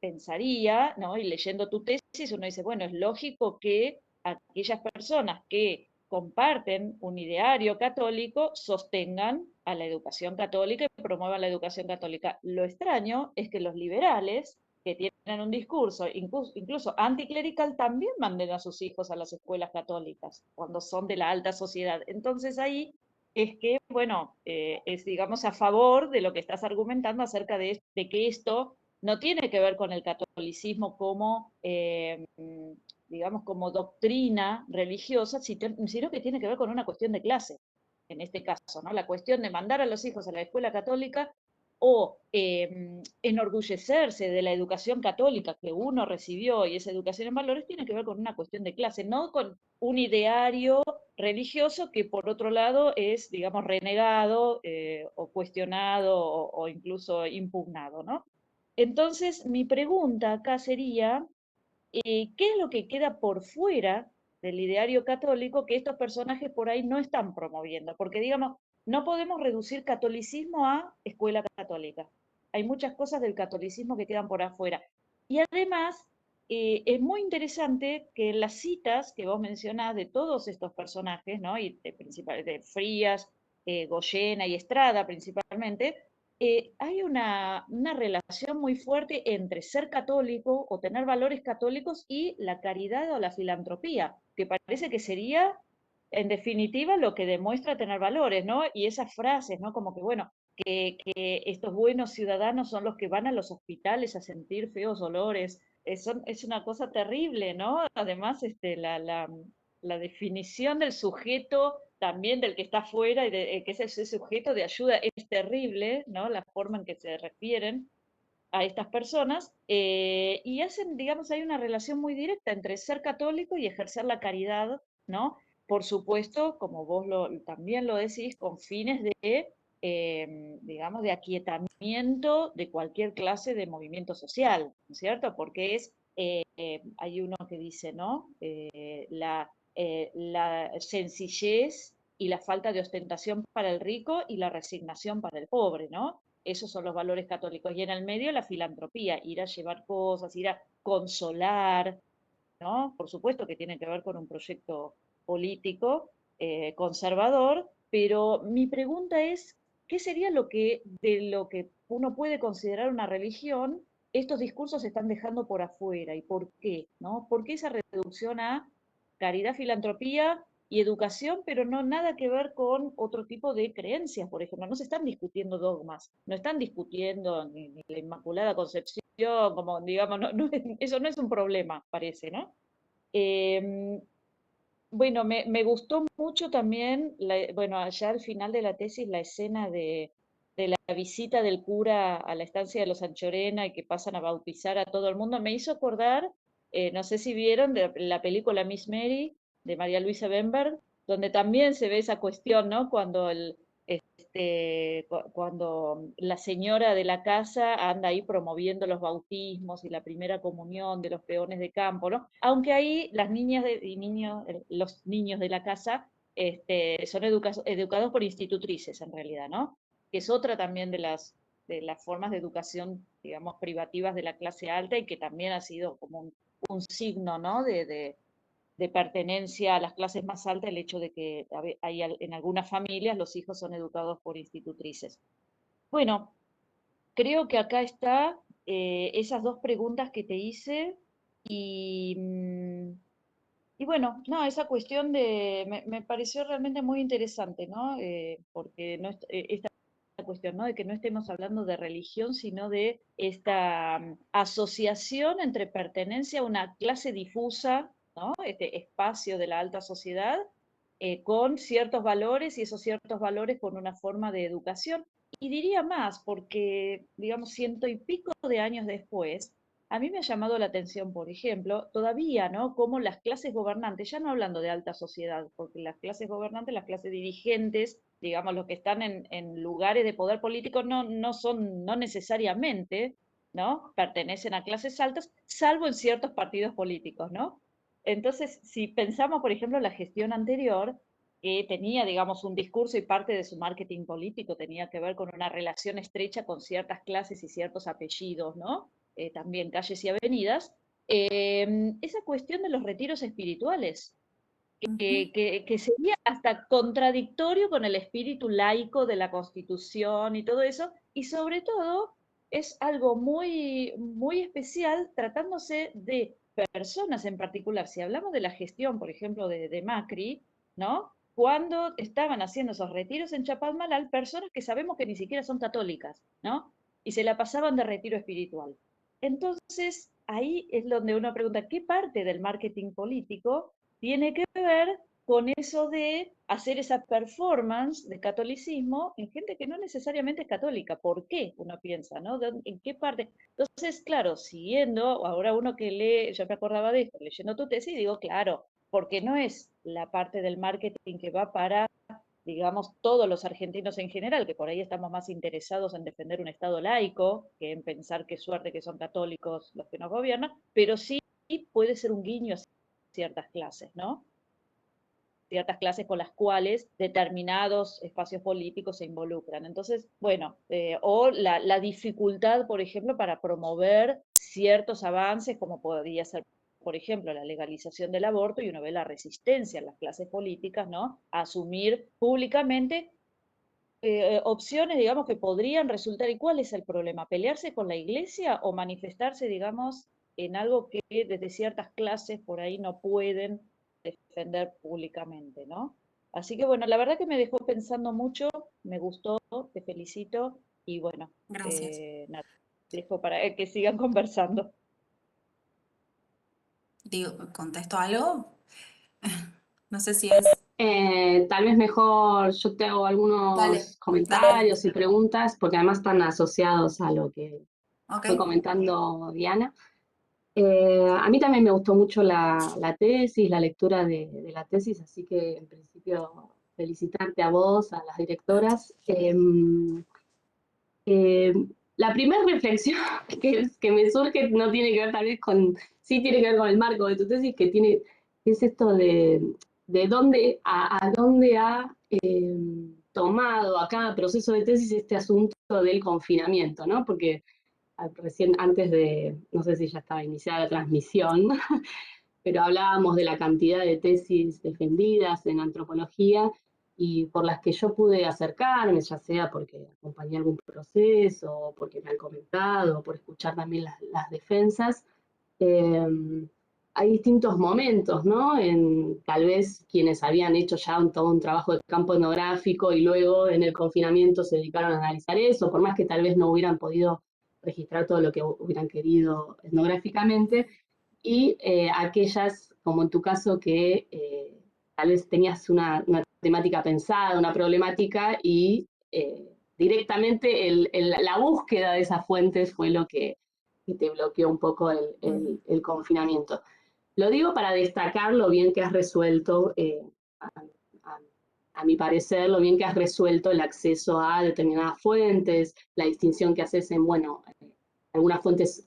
pensaría, ¿no? Y leyendo tu tesis, uno dice, bueno, es lógico que aquellas personas que comparten un ideario católico sostengan a la educación católica y promuevan la educación católica. Lo extraño es que los liberales, que tienen un discurso incluso anticlerical, también manden a sus hijos a las escuelas católicas cuando son de la alta sociedad. Entonces ahí es que, bueno, es, digamos, a favor de lo que estás argumentando acerca de que esto no tiene que ver con el catolicismo como, digamos, como doctrina religiosa, sino que tiene que ver con una cuestión de clase, en este caso, ¿no? La cuestión de mandar a los hijos a la escuela católica o enorgullecerse de la educación católica que uno recibió y esa educación en valores tiene que ver con una cuestión de clase, no con un ideario religioso que por otro lado es, digamos, renegado o cuestionado o incluso impugnado, ¿no? Entonces, mi pregunta acá sería, ¿qué es lo que queda por fuera del ideario católico que estos personajes por ahí no están promoviendo? Porque, digamos, no podemos reducir catolicismo a escuela católica. Hay muchas cosas del catolicismo que quedan por afuera. Y además, es muy interesante que en las citas que vos mencionás de todos estos personajes, ¿no? Y de Frías, Goyena y Estrada principalmente, hay una relación muy fuerte entre ser católico o tener valores católicos y la caridad o la filantropía, que parece que sería, en definitiva, lo que demuestra tener valores, ¿no? Y esas frases, ¿no? Como que, bueno, que estos buenos ciudadanos son los que van a los hospitales a sentir feos olores. Es una cosa terrible, ¿no? Además, la definición del sujeto también del que está afuera y que es ese sujeto de ayuda es terrible, ¿no? La forma en que se refieren a estas personas y hacen, digamos, hay una relación muy directa entre ser católico y ejercer la caridad, ¿no? Por supuesto, como vos también lo decís, con fines de, digamos, de aquietamiento de cualquier clase de movimiento social, ¿no es cierto? Porque hay uno que dice, ¿no? La sencillez y la falta de ostentación para el rico y la resignación para el pobre, ¿no? Esos son los valores católicos. Y en el medio la filantropía, ir a llevar cosas, ir a consolar, ¿no? Por supuesto que tiene que ver con un proyecto político conservador, pero mi pregunta es, ¿qué sería de lo que uno puede considerar una religión? Estos discursos se están dejando por afuera. ¿Y por qué? ¿No? ¿Por qué esa reducción a caridad, filantropía y educación, pero no nada que ver con otro tipo de creencias, por ejemplo? No se están discutiendo dogmas, no están discutiendo ni la Inmaculada Concepción, como digamos, eso no es un problema, parece, ¿no? Bueno, me gustó mucho también, bueno, allá al final de la tesis, la escena de la visita del cura a la estancia de los Anchorena y que pasan a bautizar a todo el mundo. Me hizo acordar, no sé si vieron, de la película Miss Mary de María Luisa Bemberg, donde también se ve esa cuestión, ¿no? Cuando la señora de la casa anda ahí promoviendo los bautismos y la primera comunión de los peones de campo, ¿no? Aunque ahí las niñas y niños, los niños de la casa son educados por institutrices en realidad, ¿no? Que es otra también de las formas de educación, digamos, privativas de la clase alta y que también ha sido como un signo, ¿no? De pertenencia a las clases más altas el hecho de que en algunas familias los hijos son educados por institutrices. Bueno, creo que acá está esas dos preguntas que te hice y, y bueno, no, esa cuestión me pareció realmente muy interesante, ¿no? Porque no esta cuestión, ¿no? De que no estemos hablando de religión, sino de esta asociación entre pertenencia a una clase difusa, ¿no? Este espacio de la alta sociedad, con ciertos valores y esos ciertos valores con una forma de educación. Y diría más, porque, digamos, 100 y pico de años después, a mí me ha llamado la atención, por ejemplo, todavía, ¿no? Como las clases gobernantes, ya no hablando de alta sociedad, porque las clases gobernantes, las clases dirigentes, digamos, los que están en lugares de poder político, no necesariamente, ¿no? Pertenecen a clases altas, salvo en ciertos partidos políticos, ¿no? Entonces, si pensamos, por ejemplo, la gestión anterior, que tenía, digamos, un discurso y parte de su marketing político tenía que ver con una relación estrecha con ciertas clases y ciertos apellidos, ¿no? También calles y avenidas, esa cuestión de los retiros espirituales, que sería hasta contradictorio con el espíritu laico de la Constitución y todo eso, y sobre todo es algo muy, muy especial tratándose de personas en particular. Si hablamos de la gestión, por ejemplo, de Macri, ¿no? Cuando estaban haciendo esos retiros en Chapalmalal, personas que sabemos que ni siquiera son católicas, ¿no? Y se la pasaban de retiro espiritual. Entonces, ahí es donde uno pregunta, ¿qué parte del marketing político tiene que ver con eso de hacer esa performance de catolicismo en gente que no necesariamente es católica? ¿Por qué? Uno piensa, ¿no? ¿En qué parte? Entonces, claro, siguiendo, ahora uno que lee, yo me acordaba de esto, leyendo tu tesis, digo, claro, porque no es la parte del marketing que va para, digamos, todos los argentinos en general, que por ahí estamos más interesados en defender un Estado laico que en pensar qué suerte que son católicos los que nos gobiernan, pero sí puede ser un guiño a ciertas clases, ¿no? Ciertas clases con las cuales determinados espacios políticos se involucran. Entonces, bueno, o la dificultad, por ejemplo, para promover ciertos avances, como podría ser, por ejemplo, la legalización del aborto, y uno ve la resistencia en las clases políticas, ¿no? A asumir públicamente opciones, digamos, que podrían resultar. ¿Y cuál es el problema? ¿Pelearse con la iglesia o manifestarse, digamos, en algo que desde ciertas clases por ahí no pueden defender públicamente, ¿no? Así que bueno, la verdad que me dejó pensando mucho, me gustó, te felicito y bueno, Gracias. nada, dejo para que sigan conversando. Digo, ¿contesto algo? No sé si es... Tal vez mejor yo te hago Dale, algunos comentarios y preguntas, porque además están asociados a lo que ok. fue comentando Diana. A mí también me gustó mucho la tesis, la lectura de la tesis, así que en principio felicitarte a vos, a las directoras. La primera reflexión que me surge no tiene que ver tal vez con, sí tiene que ver con el marco de tu tesis, que es esto de dónde, a dónde ha tomado a cada proceso de tesis este asunto del confinamiento, ¿no? Porque recién antes no sé si ya estaba iniciada la transmisión, pero hablábamos de la cantidad de tesis defendidas en antropología y por las que yo pude acercarme, ya sea porque acompañé algún proceso, porque me han comentado, por escuchar también las defensas, hay distintos momentos, ¿no? Tal vez quienes habían hecho ya todo un trabajo de campo etnográfico y luego en el confinamiento se dedicaron a analizar eso, por más que tal vez no hubieran podido registrar todo lo que hubieran querido etnográficamente, y aquellas, como en tu caso, que tal vez tenías una temática pensada, una problemática, y directamente la búsqueda de esas fuentes fue lo que te bloqueó un poco el confinamiento. Lo digo para destacar lo bien que has resuelto, a mi parecer, lo bien que has resuelto el acceso a determinadas fuentes, la distinción que haces en, bueno, algunas fuentes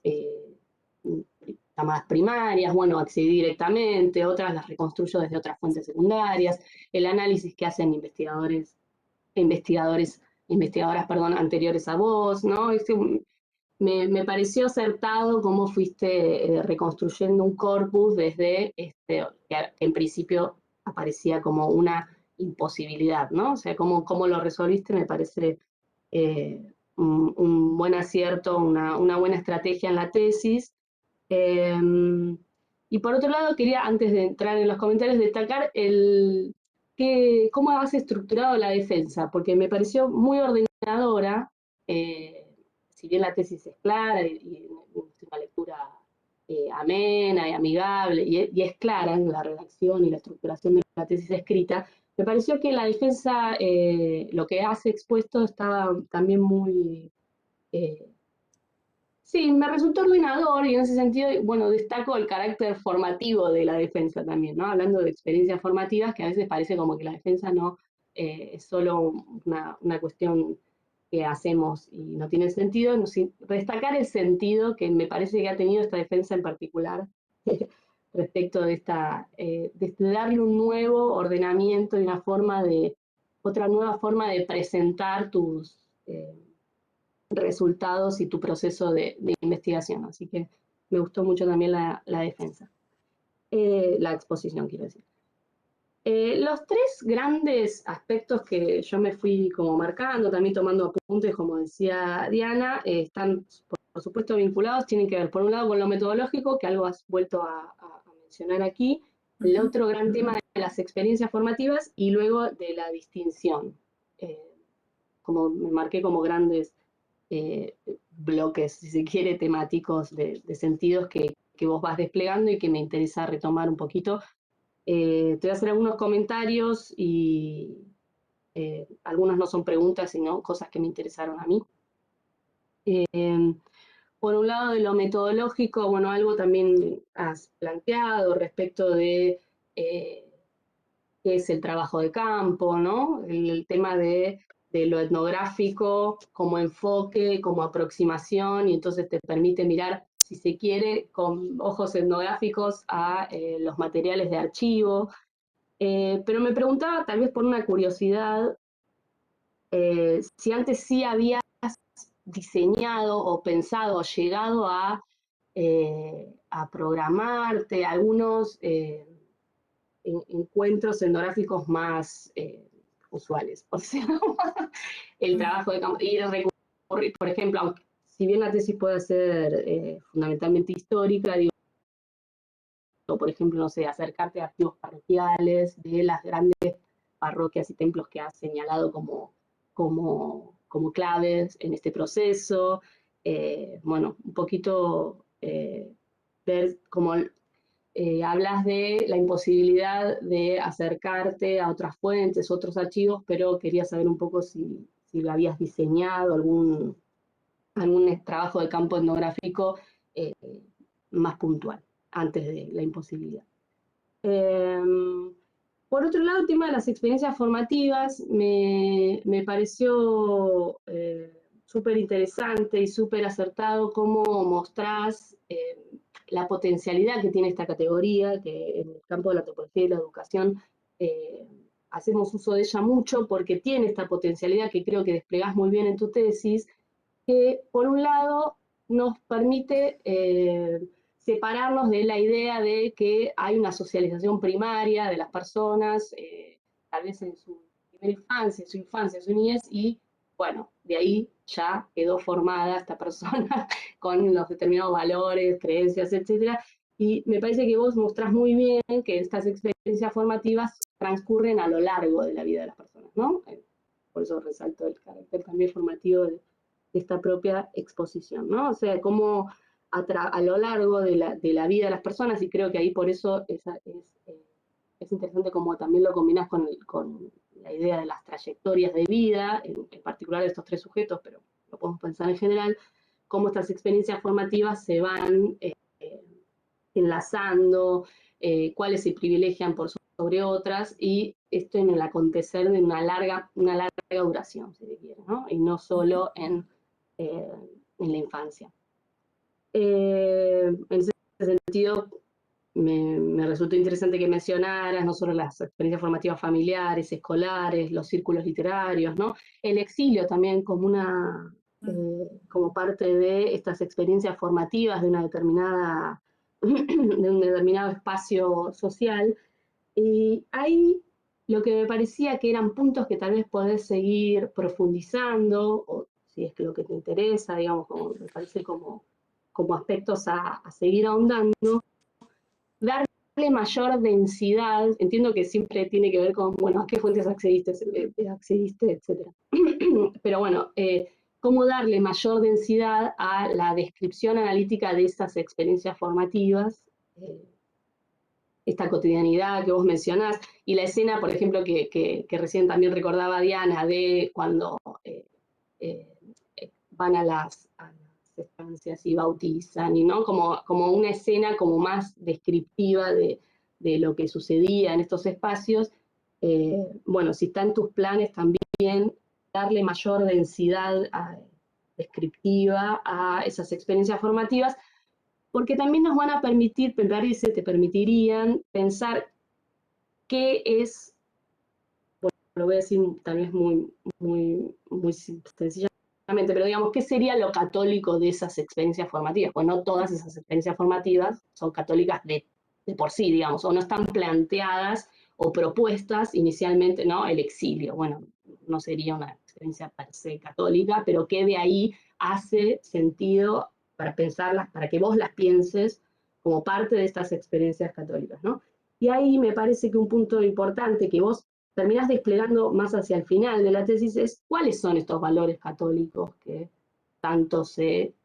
llamadas primarias, bueno, accedí directamente, otras las reconstruyo desde otras fuentes secundarias, el análisis que hacen investigadoras, perdón, anteriores a vos, ¿no? Me pareció acertado cómo fuiste reconstruyendo un corpus desde que en principio aparecía como una imposibilidad, ¿no? O sea, cómo lo resolviste me parece un buen acierto, una buena estrategia en la tesis. Y por otro lado, quería, antes de entrar en los comentarios, destacar cómo has estructurado la defensa, porque me pareció muy ordenadora, si bien la tesis es clara y es una lectura amena y amigable, y es clara en la redacción y la estructuración de la tesis escrita, me pareció que la defensa, lo que has expuesto, estaba también muy... Sí, me resultó ordenador y en ese sentido, bueno, destaco el carácter formativo de la defensa también, ¿no? Hablando de experiencias formativas, que a veces parece como que la defensa no es solo una cuestión que hacemos y no tiene sentido, no, destacar el sentido que me parece que ha tenido esta defensa en particular respecto de darle un nuevo ordenamiento y otra nueva forma de presentar tus resultados y tu proceso de investigación. Así que me gustó mucho también la defensa. La exposición, quiero decir. Los tres grandes aspectos que yo me fui como marcando, también tomando apuntes, como decía Diana, están por supuesto vinculados, tienen que ver por un lado con lo metodológico, que algo has vuelto a mencionar aquí, el otro gran tema de las experiencias formativas y luego de la distinción. Como me marqué como grandes bloques, si se quiere, temáticos de sentidos que vos vas desplegando y que me interesa retomar un poquito. Te voy a hacer algunos comentarios y algunos no son preguntas, sino cosas que me interesaron a mí. Por un lado, de lo metodológico, bueno, algo también has planteado respecto de qué es el trabajo de campo, ¿no? El tema de lo etnográfico como enfoque, como aproximación, y entonces te permite mirar, si se quiere, con ojos etnográficos a los materiales de archivo. Pero me preguntaba, tal vez por una curiosidad, si antes sí habías diseñado o pensado o llegado a programarte algunos encuentros etnográficos más usuales. O sea, el trabajo de campo, ir a recurrir, por ejemplo, si bien la tesis puede ser fundamentalmente histórica, digo, por ejemplo, no sé, acercarte a archivos parroquiales de las grandes parroquias y templos que has señalado como claves en este proceso. Bueno, un poquito ver cómo hablas de la imposibilidad de acercarte a otras fuentes, otros archivos, pero quería saber un poco si lo habías diseñado, algún trabajo de campo etnográfico más puntual, antes de la imposibilidad. Por otro lado, el tema de las experiencias formativas me pareció súper interesante y súper acertado cómo mostrás la potencialidad que tiene esta categoría, que en el campo de la antropología y la educación hacemos uso de ella mucho porque tiene esta potencialidad que creo que desplegás muy bien en tu tesis, que por un lado nos permite separarnos de la idea de que hay una socialización primaria de las personas, tal vez en su primera infancia, su niñez, y bueno, de ahí ya quedó formada esta persona con los determinados valores, creencias, etcétera. Y me parece que vos mostrás muy bien que estas experiencias formativas transcurren a lo largo de la vida de las personas, ¿no? Por eso resalto el carácter también formativo de esta propia exposición, ¿no? O sea, cómo a lo largo de la vida de las personas, y creo que ahí por eso es interesante como también lo combinás con la idea de las trayectorias de vida, en particular de estos tres sujetos, pero lo podemos pensar en general, cómo estas experiencias formativas se van enlazando, cuáles se privilegian por sobre otras, y esto en el acontecer de una larga duración, si se quiere, ¿no? Y no solo en la infancia. En ese sentido, me resultó interesante que mencionaras no solo las experiencias formativas familiares, escolares, los círculos literarios, ¿no? El exilio también como como parte de estas experiencias formativas de un determinado espacio social. Y ahí lo que me parecía que eran puntos que tal vez podés seguir profundizando, o si es que lo que te interesa, digamos, me parece como aspectos a seguir ahondando, darle mayor densidad, entiendo que siempre tiene que ver con, bueno, a qué fuentes accediste, etcétera. Pero bueno, cómo darle mayor densidad a la descripción analítica de esas experiencias formativas, esta cotidianidad que vos mencionás, y la escena, por ejemplo, que recién también recordaba Diana, de cuando van a las estancias y bautizan, y ¿no? como una escena como más descriptiva de lo que sucedía en estos espacios. Bueno, si está en tus planes también darle mayor densidad descriptiva a esas experiencias formativas, porque también nos van a permitir, me parece, te permitirían pensar qué es, bueno, lo voy a decir tal vez muy sencillamente, pero digamos, ¿qué sería lo católico de esas experiencias formativas? Pues no todas esas experiencias formativas son católicas de por sí, digamos, o no están planteadas o propuestas inicialmente, ¿no? El exilio, bueno, no sería una experiencia per se católica, pero que de ahí hace sentido para pensarlas, para que vos las pienses como parte de estas experiencias católicas, ¿no? Y ahí me parece que un punto importante que vos terminás desplegando más hacia el final de la tesis es cuáles son estos valores católicos que tanto se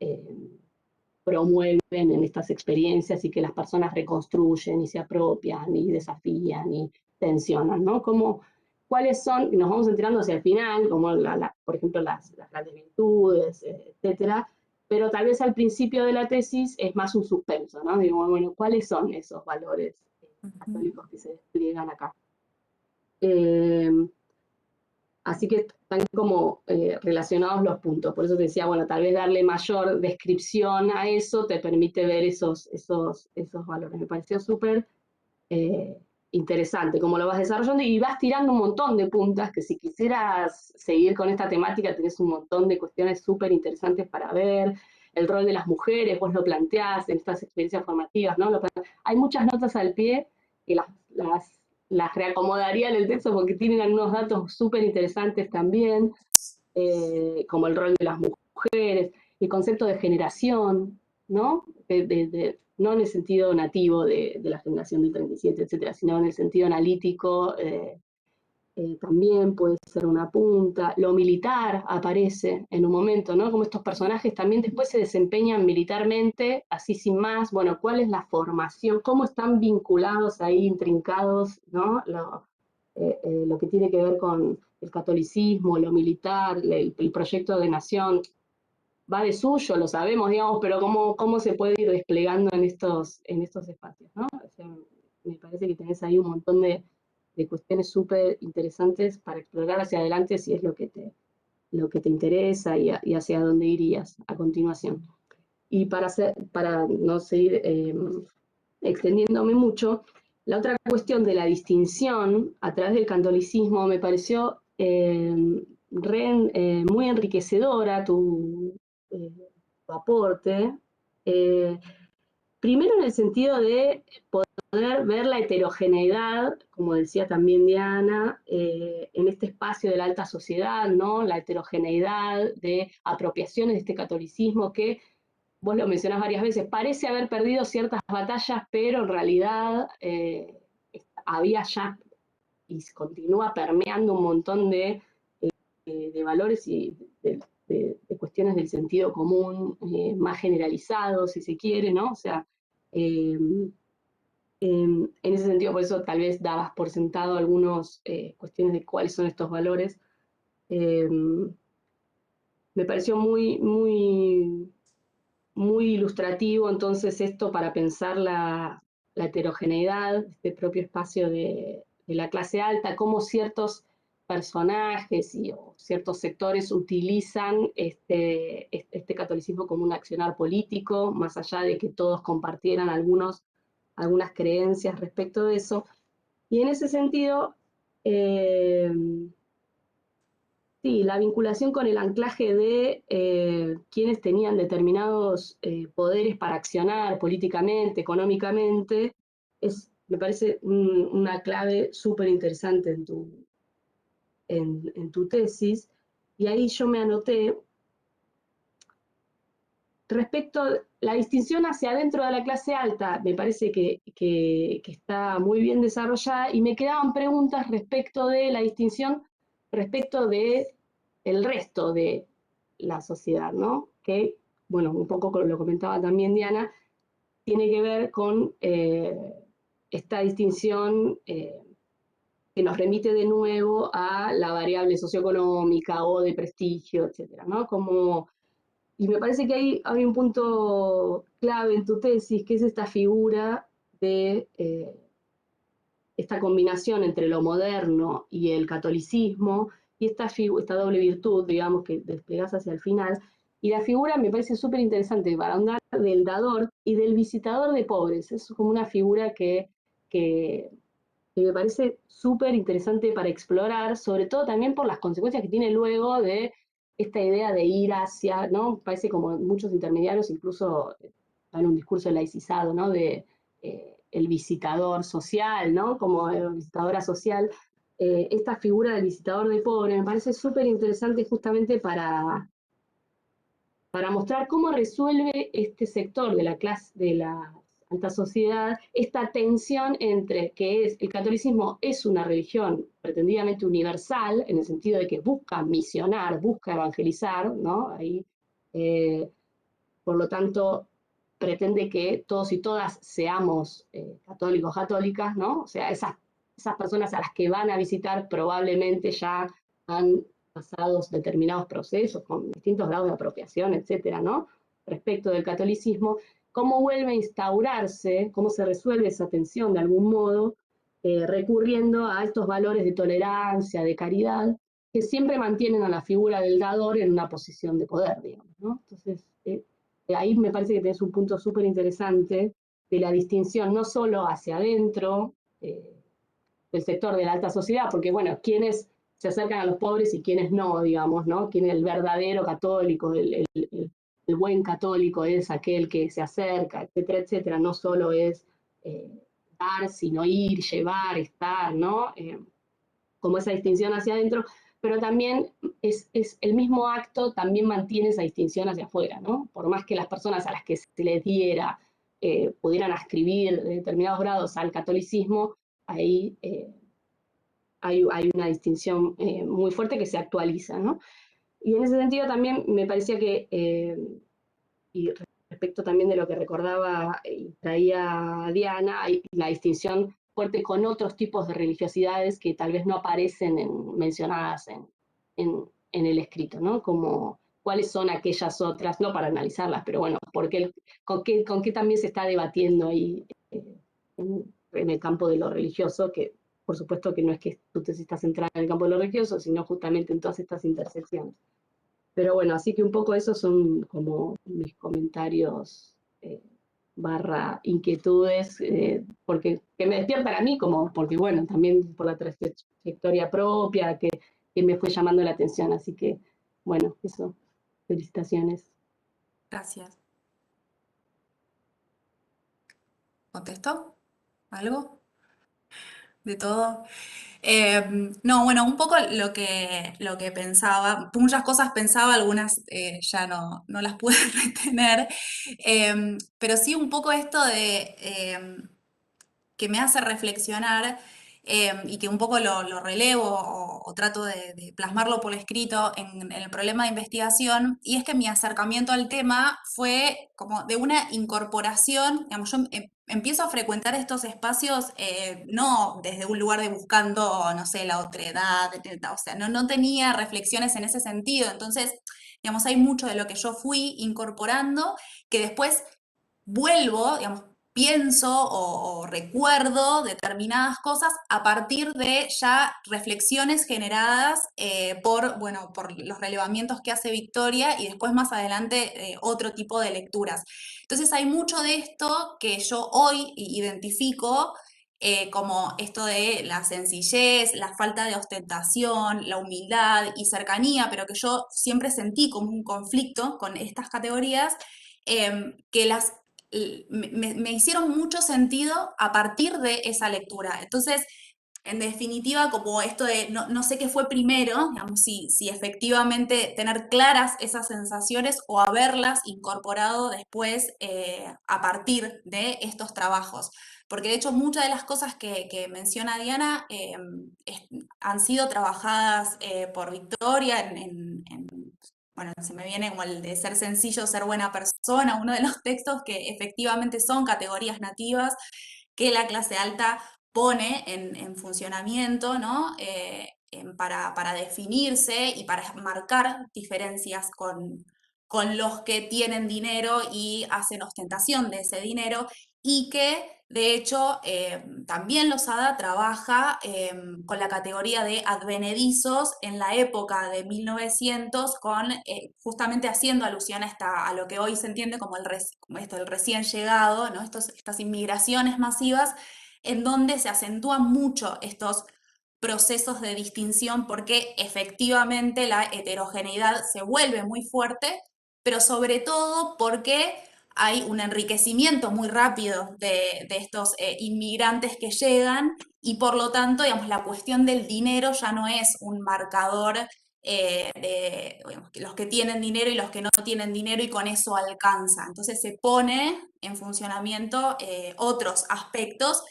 promueven en estas experiencias y que las personas reconstruyen y se apropian y desafían y tensionan, ¿no? ¿Cuáles son? Y nos vamos enterando hacia el final, como por ejemplo las grandes virtudes, etcétera, pero tal vez al principio de la tesis es más un suspenso, ¿no? Digo, bueno, ¿cuáles son esos valores católicos que se despliegan acá? Así que están como relacionados los puntos. Por eso te decía, bueno, tal vez darle mayor descripción a eso te permite ver esos valores. Me pareció súper interesante cómo lo vas desarrollando y vas tirando un montón de puntas que si quisieras seguir con esta temática tenés un montón de cuestiones súper interesantes para ver. El rol de las mujeres, vos lo planteás en estas experiencias formativas, ¿no? Hay muchas notas al pie que las reacomodaría en el texto porque tienen algunos datos súper interesantes también, como el rol de las mujeres, el concepto de generación, ¿no? No en el sentido nativo de la generación del 37, etcétera, sino en el sentido analítico, también puede ser una punta. Lo militar aparece en un momento, ¿no? Como estos personajes también después se desempeñan militarmente, así sin más. Bueno, ¿cuál es la formación? ¿Cómo están vinculados ahí, intrincados, ¿no? Lo que tiene que ver con el catolicismo, lo militar, el proyecto de nación, va de suyo, lo sabemos, digamos, pero cómo se puede ir desplegando en estos espacios, ¿no? O sea, me parece que tenés ahí un montón de cuestiones súper interesantes para explorar hacia adelante si es lo que te interesa y hacia dónde irías a continuación. Y para no seguir extendiéndome mucho, la otra cuestión de la distinción a través del catolicismo me pareció muy enriquecedora tu aporte. primero en el sentido de poder ver la heterogeneidad, como decía también Diana, en este espacio de la alta sociedad, ¿no? La heterogeneidad de apropiaciones de este catolicismo que, vos lo mencionás varias veces, parece haber perdido ciertas batallas, pero en realidad había ya y continúa permeando un montón de valores y de cuestiones del sentido común más generalizados, si se quiere, ¿no? O sea, en ese sentido, por eso tal vez dabas por sentado algunas cuestiones de cuáles son estos valores. Me pareció muy ilustrativo entonces esto para pensar la heterogeneidad de este propio espacio de la clase alta, cómo ciertos personajes o ciertos sectores utilizan este catolicismo como un accionar político, más allá de que todos compartieran algunas creencias respecto de eso. Y en ese sentido, sí, la vinculación con el anclaje de quienes tenían determinados poderes para accionar políticamente, económicamente, me parece una clave súper interesante en tu tesis. Y ahí yo me anoté respecto a la distinción hacia adentro de la clase alta, me parece que está muy bien desarrollada, y me quedaban preguntas respecto de la distinción respecto de el resto de la sociedad, ¿no? Que, bueno, un poco lo comentaba también Diana, tiene que ver con esta distinción que nos remite de nuevo a la variable socioeconómica o de prestigio, etcétera, ¿no? Y me parece que hay un punto clave en tu tesis, que es esta figura de esta combinación entre lo moderno y el catolicismo, y esta doble virtud, digamos, que desplegás hacia el final. Y la figura me parece súper interesante para hablar del dador y del visitador de pobres. Es como una figura que me parece súper interesante para explorar, sobre todo también por las consecuencias que tiene luego de esta idea de ir hacia, ¿no? Parece como muchos intermediarios incluso dan un discurso laicizado, ¿no? De el visitador social, ¿no? Como visitadora social. Esta figura del visitador de pobre me parece súper interesante justamente para mostrar cómo resuelve este sector de la clase, de la alta sociedad, esta tensión entre que el catolicismo es una religión pretendidamente universal, en el sentido de que busca misionar, busca evangelizar, ¿no? Ahí, por lo tanto, pretende que todos y todas seamos católicos, católicas, ¿no? O sea, esas personas a las que van a visitar probablemente ya han pasados determinados procesos con distintos grados de apropiación, etcétera, ¿no? Respecto del catolicismo, cómo vuelve a instaurarse, cómo se resuelve esa tensión de algún modo, recurriendo a estos valores de tolerancia, de caridad, que siempre mantienen a la figura del dador en una posición de poder, digamos, ¿no? Entonces, ahí me parece que tenés un punto súper interesante de la distinción, no solo hacia adentro del sector de la alta sociedad, porque, bueno, quienes se acercan a los pobres y quienes no, digamos, ¿no? Quién es el verdadero católico, el buen católico es aquel que se acerca, etcétera, etcétera. No solo es dar, sino ir, llevar, estar, ¿no? Como esa distinción hacia adentro, pero también es el mismo acto, también mantiene esa distinción hacia afuera, ¿no? Por más que las personas a las que se les diera pudieran ascribir determinados grados al catolicismo, ahí hay una distinción muy fuerte que se actualiza, ¿no? Y en ese sentido también me parecía que, y respecto también de lo que recordaba y traía Diana, hay la distinción fuerte con otros tipos de religiosidades que tal vez no aparecen mencionadas en el escrito, ¿no? Como cuáles son aquellas otras, no para analizarlas, pero bueno, con qué también se está debatiendo ahí en el campo de lo religioso, que por supuesto que no es que tu tesis está centrada en el campo de lo religioso, sino justamente en todas estas intersecciones. Pero bueno, así que un poco esos son como mis comentarios barra inquietudes, porque que me despiertan a mí, como porque bueno, también por la trayectoria propia que me fue llamando la atención. Así que bueno, eso, felicitaciones. Gracias. ¿Contestó algo de todo? No, bueno, un poco lo que pensaba, muchas cosas pensaba, algunas ya no las pude retener, pero sí un poco esto de que me hace reflexionar y que un poco lo relevo o trato de plasmarlo por escrito en el problema de investigación, y es que mi acercamiento al tema fue como de una incorporación, digamos, yo empiezo a frecuentar estos espacios no desde un lugar de buscando, no sé, la otredad, o sea, no tenía reflexiones en ese sentido, entonces, digamos, hay mucho de lo que yo fui incorporando que después vuelvo, digamos, pienso o recuerdo determinadas cosas a partir de ya reflexiones generadas bueno, por los relevamientos que hace Victoria y después más adelante otro tipo de lecturas. Entonces hay mucho de esto que yo hoy identifico como esto de la sencillez, la falta de ostentación, la humildad y cercanía, pero que yo siempre sentí como un conflicto con estas categorías, que me hicieron mucho sentido a partir de esa lectura. Entonces, en definitiva, como esto de no sé qué fue primero, digamos, si efectivamente tener claras esas sensaciones o haberlas incorporado después a partir de estos trabajos. Porque de hecho muchas de las cosas que menciona Diana han sido trabajadas por Victoria bueno, se me viene como el de ser sencillo, ser buena persona, uno de los textos que efectivamente son categorías nativas que la clase alta pone en funcionamiento, ¿no? Para definirse y para marcar diferencias con los que tienen dinero y hacen ostentación de ese dinero, y que de hecho también Losada trabaja con la categoría de advenedizos en la época de 1900, justamente haciendo alusión a lo que hoy se entiende como el recién llegado, ¿no? Estas inmigraciones masivas en donde se acentúan mucho estos procesos de distinción porque efectivamente la heterogeneidad se vuelve muy fuerte, pero sobre todo porque hay un enriquecimiento muy rápido de estos inmigrantes que llegan, y por lo tanto, digamos, la cuestión del dinero ya no es un marcador de digamos, los que tienen dinero y los que no tienen dinero, y con eso alcanza. Entonces se pone en funcionamiento otros aspectos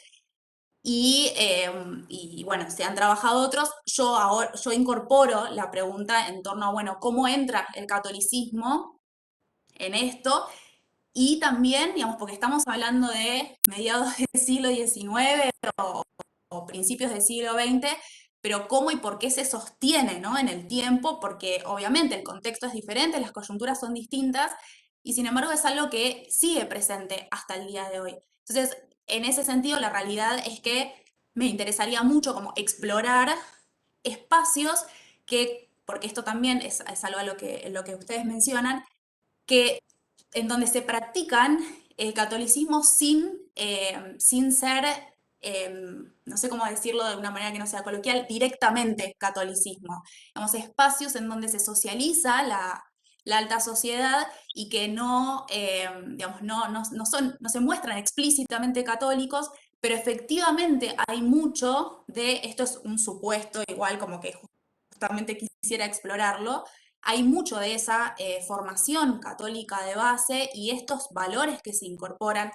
y bueno, se han trabajado otros. Yo incorporo la pregunta en torno a, bueno, ¿cómo entra el catolicismo en esto? Y también, digamos, porque estamos hablando de mediados del siglo XIX o principios del siglo XX, pero cómo y por qué se sostiene, ¿no? En el tiempo, porque obviamente el contexto es diferente, las coyunturas son distintas, y sin embargo es algo que sigue presente hasta el día de hoy. Entonces, en ese sentido, la realidad es que me interesaría mucho como explorar espacios porque esto también es algo a lo que ustedes mencionan, que en donde se practican el catolicismo sin ser, no sé cómo decirlo de una manera que no sea coloquial, directamente catolicismo. Digamos, espacios en donde se socializa la alta sociedad y que digamos, no se muestran explícitamente católicos, pero efectivamente hay mucho esto es un supuesto, igual como que justamente quisiera explorarlo, hay mucho de esa formación católica de base y estos valores que se incorporan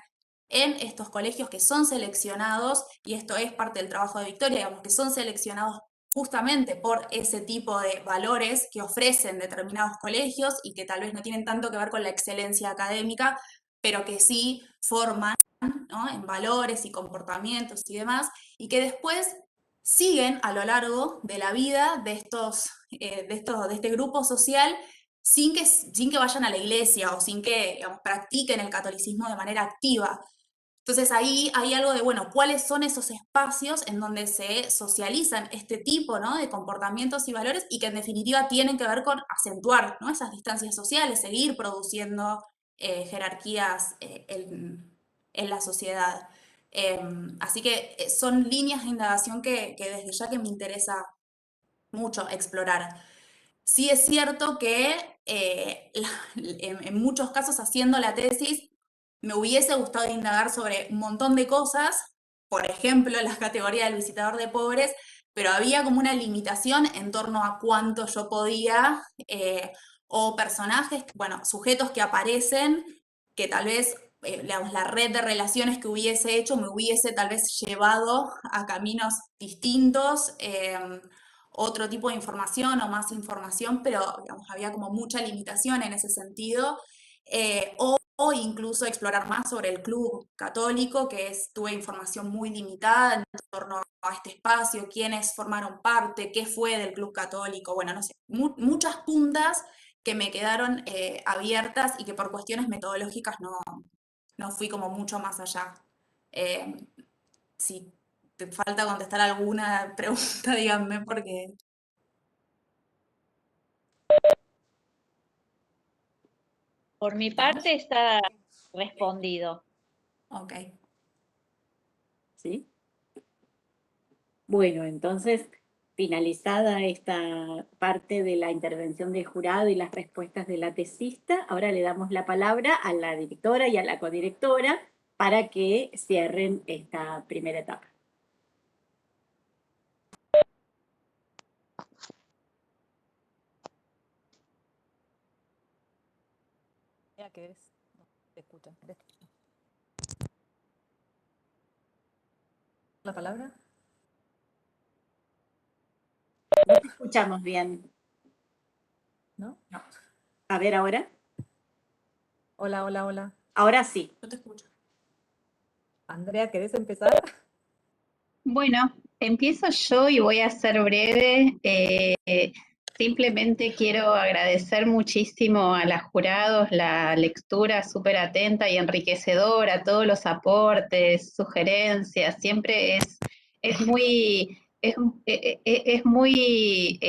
en estos colegios que son seleccionados, y esto es parte del trabajo de Victoria, digamos, que son seleccionados justamente por ese tipo de valores que ofrecen determinados colegios y que tal vez no tienen tanto que ver con la excelencia académica, pero que sí forman, ¿no? En valores y comportamientos y demás, y que después siguen a lo largo de la vida de este grupo social sin que vayan a la iglesia o sin que, digamos, practiquen el catolicismo de manera activa. Entonces ahí hay algo de, bueno, ¿cuáles son esos espacios en donde se socializan este tipo, ¿no? de comportamientos y valores, y que en definitiva tienen que ver con acentuar, ¿no? esas distancias sociales, seguir produciendo jerarquías en la sociedad? Así que son líneas de indagación que desde ya que me interesa mucho explorar. Sí es cierto que en muchos casos haciendo la tesis me hubiese gustado indagar sobre un montón de cosas, por ejemplo, la categoría del visitador de pobres, pero había como una limitación en torno a cuánto yo podía, o personajes, bueno, sujetos que aparecen, que tal vez la red de relaciones que hubiese hecho me hubiese tal vez llevado a caminos distintos, otro tipo de información o más información, pero digamos, había como mucha limitación en ese sentido. O incluso explorar más sobre el club católico, tuve información muy limitada en torno a este espacio, quiénes formaron parte, qué fue del club católico, bueno, no sé, muchas puntas que me quedaron abiertas y que por cuestiones metodológicas no fui como mucho más allá. Si te falta contestar alguna pregunta, díganme, porque... Por mi parte está respondido. Ok. ¿Sí? Bueno, entonces, finalizada esta parte de la intervención del jurado y las respuestas de la tesista, ahora le damos la palabra a la directora y a la codirectora para que cierren esta primera etapa. Que es, no, te escuchan. ¿La palabra? No te escuchamos bien. ¿No? No. A ver ahora. Hola, hola, hola. Ahora sí. Yo te escucho. Andrea, ¿querés empezar? Bueno, empiezo yo y voy a ser breve. Simplemente quiero agradecer muchísimo a los jurados la lectura súper atenta y enriquecedora, todos los aportes, sugerencias. Siempre es muy, es muy,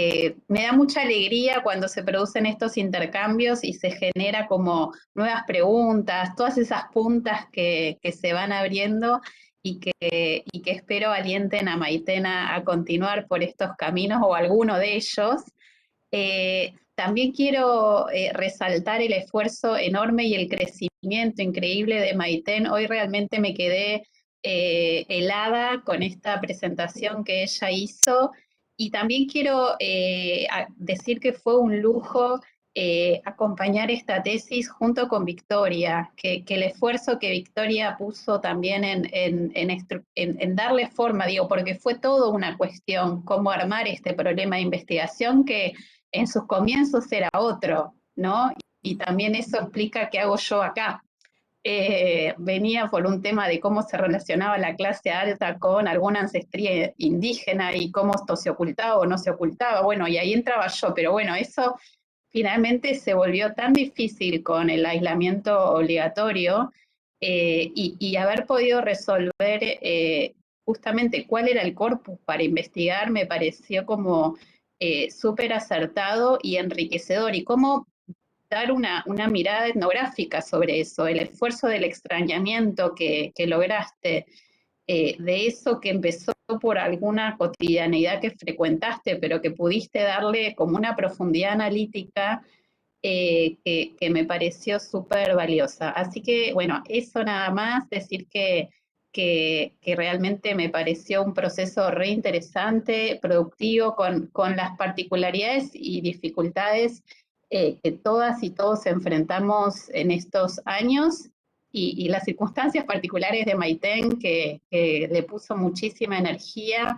me da mucha alegría cuando se producen estos intercambios y se genera como nuevas preguntas, todas esas puntas que se van abriendo y que espero alienten a Maiten a continuar por estos caminos o alguno de ellos. También quiero resaltar el esfuerzo enorme y el crecimiento increíble de Maiten. Hoy realmente me quedé helada con esta presentación que ella hizo y también quiero decir que fue un lujo acompañar esta tesis junto con Victoria, que el esfuerzo que Victoria puso también en darle forma, digo, porque fue todo una cuestión, cómo armar este problema de investigación que en sus comienzos era otro, ¿no? Y también eso explica qué hago yo acá. Venía por un tema de cómo se relacionaba la clase alta con alguna ancestría indígena y cómo esto se ocultaba o no se ocultaba, bueno, y ahí entraba yo, pero bueno, eso finalmente se volvió tan difícil con el aislamiento obligatorio y haber podido resolver justamente cuál era el corpus para investigar me pareció como súper acertado y enriquecedor y cómo dar una mirada etnográfica sobre eso, el esfuerzo del extrañamiento que lograste, de eso que empezó por alguna cotidianidad que frecuentaste, pero que pudiste darle como una profundidad analítica que me pareció súper valiosa. Así que, bueno, eso nada más, decir que realmente me pareció un proceso re interesante, productivo, con las particularidades y dificultades que todas y todos enfrentamos en estos años y las circunstancias particulares de Maiten que le puso muchísima energía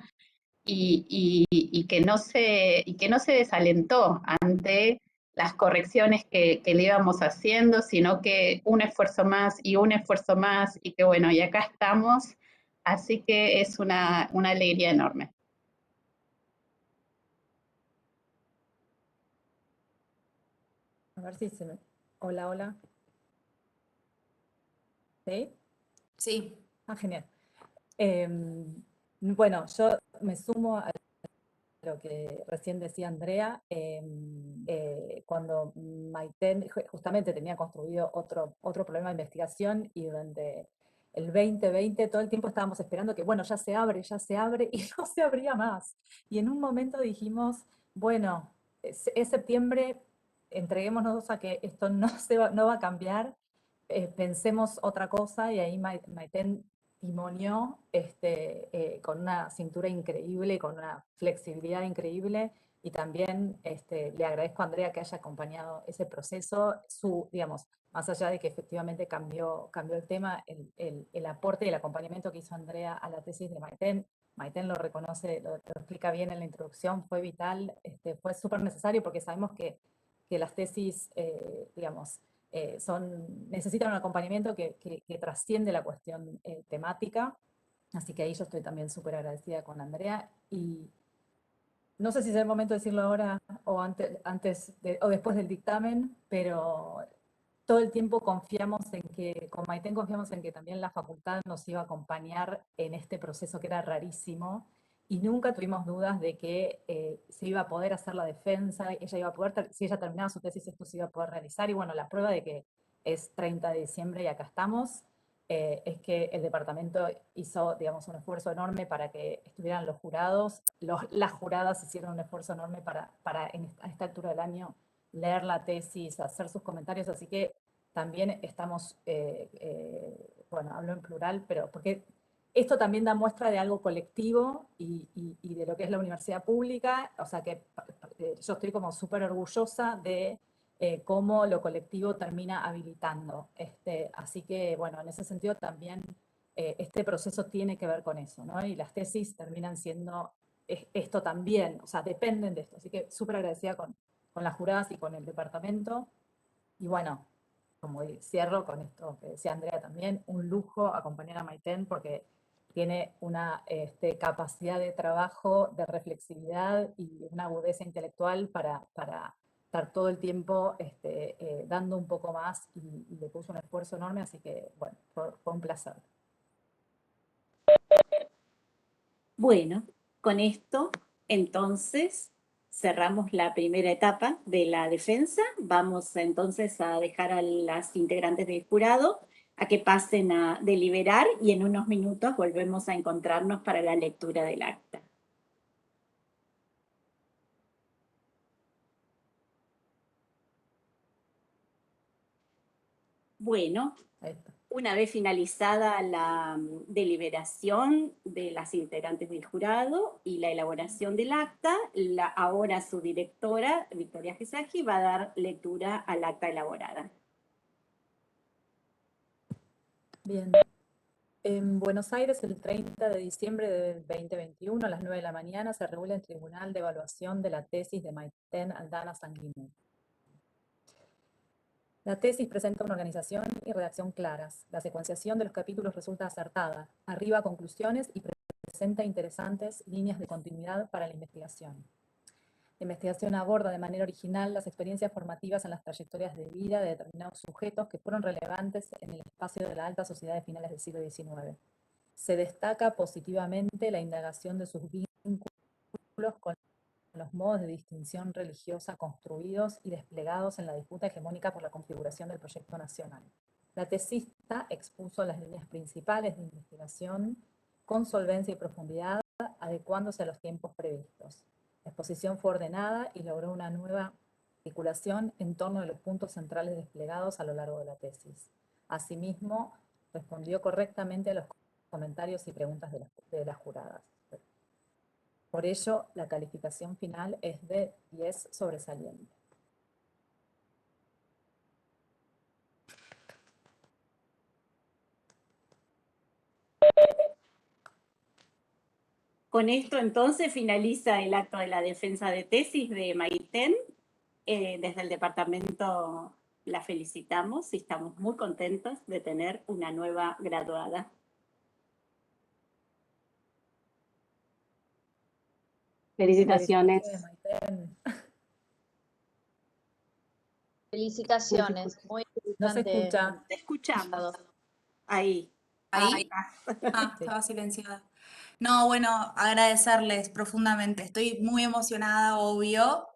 y que no se desalentó ante las correcciones que le íbamos haciendo, sino que un esfuerzo más y un esfuerzo más y que bueno, y acá estamos, así que es una alegría enorme. A ver si se me... Hola, hola. ¿Sí? Sí. Ah, genial. Bueno, yo me sumo a lo que recién decía Andrea, cuando Maiten justamente tenía construido otro problema de investigación y durante el 2020 todo el tiempo estábamos esperando que, bueno, ya se abre, y no se abría más. Y en un momento dijimos, bueno, es septiembre, entreguémonos a que esto no va a cambiar. pensemos otra cosa, y ahí Maiten timonió con una cintura increíble, con una flexibilidad increíble, y también le agradezco a Andrea que haya acompañado ese proceso, digamos, más allá de que efectivamente cambió el tema, el aporte y el acompañamiento que hizo Andrea a la tesis de Maiten lo reconoce, lo explica bien en la introducción, fue vital, fue súper necesario, porque sabemos que las tesis, digamos, necesitan un acompañamiento que trasciende la cuestión temática, así que ahí yo estoy también súper agradecida con Andrea, y no sé si es el momento de decirlo ahora o antes o después del dictamen, pero todo el tiempo confiamos en que, con Maiten confiamos en que también la facultad nos iba a acompañar en este proceso que era rarísimo, y nunca tuvimos dudas de que se iba a poder hacer la defensa, ella iba a poder, si ella terminaba su tesis, esto se iba a poder realizar, y bueno, la prueba de que es 30 de diciembre y acá estamos, es que el departamento hizo, digamos, un esfuerzo enorme para que estuvieran los jurados, las juradas hicieron un esfuerzo enorme para a esta altura del año leer la tesis, hacer sus comentarios, así que también estamos, bueno, hablo en plural, pero porque esto también da muestra de algo colectivo y de lo que es la universidad pública, o sea que yo estoy como súper orgullosa de cómo lo colectivo termina habilitando. Así que, bueno, en ese sentido también este proceso tiene que ver con eso, ¿no? Y las tesis terminan siendo esto también, o sea, dependen de esto. Así que súper agradecida con las juradas y con el departamento. Y bueno, como cierro con esto que decía Andrea también, un lujo acompañar a Maiten porque tiene una capacidad de trabajo, de reflexividad y una agudeza intelectual para estar todo el tiempo dando un poco más, y le puso un esfuerzo enorme, así que bueno, fue un placer. Bueno, con esto, entonces, cerramos la primera etapa de la defensa. Vamos entonces a dejar a las integrantes del jurado a que pasen a deliberar, y en unos minutos volvemos a encontrarnos para la lectura del acta. Bueno, Ahí está. una vez finalizada la deliberación de las integrantes del jurado y la elaboración del acta, ahora su directora, Victoria Gesagi, va a dar lectura al acta elaborada. Bien. En Buenos Aires, el 30 de diciembre del 2021, a las 9 de la mañana, se reúne el Tribunal de Evaluación de la tesis de Maiten Aldana Sanguinetti. La tesis presenta una organización y redacción claras. La secuenciación de los capítulos resulta acertada. Arriba conclusiones y presenta interesantes líneas de continuidad para la investigación. La investigación aborda de manera original las experiencias formativas en las trayectorias de vida de determinados sujetos que fueron relevantes en el espacio de la alta sociedad de finales del siglo XIX. Se destaca positivamente la indagación de sus vínculos con los modos de distinción religiosa construidos y desplegados en la disputa hegemónica por la configuración del proyecto nacional. La tesista expuso las líneas principales de investigación con solvencia y profundidad, adecuándose a los tiempos previstos. La exposición fue ordenada y logró una nueva articulación en torno de los puntos centrales desplegados a lo largo de la tesis. Asimismo, respondió correctamente a los comentarios y preguntas de las juradas. Por ello, la calificación final es de 10 sobresaliente. Con esto entonces finaliza el acto de la defensa de tesis de Maiten. Desde el departamento la felicitamos y estamos muy contentos de tener una nueva graduada. Felicitaciones. Maiten. Felicitaciones, muy No se interesante. escucha. Te escuchamos. Ahí. Ahí. Estaba silenciada. No, bueno, agradecerles profundamente. Estoy muy emocionada, obvio,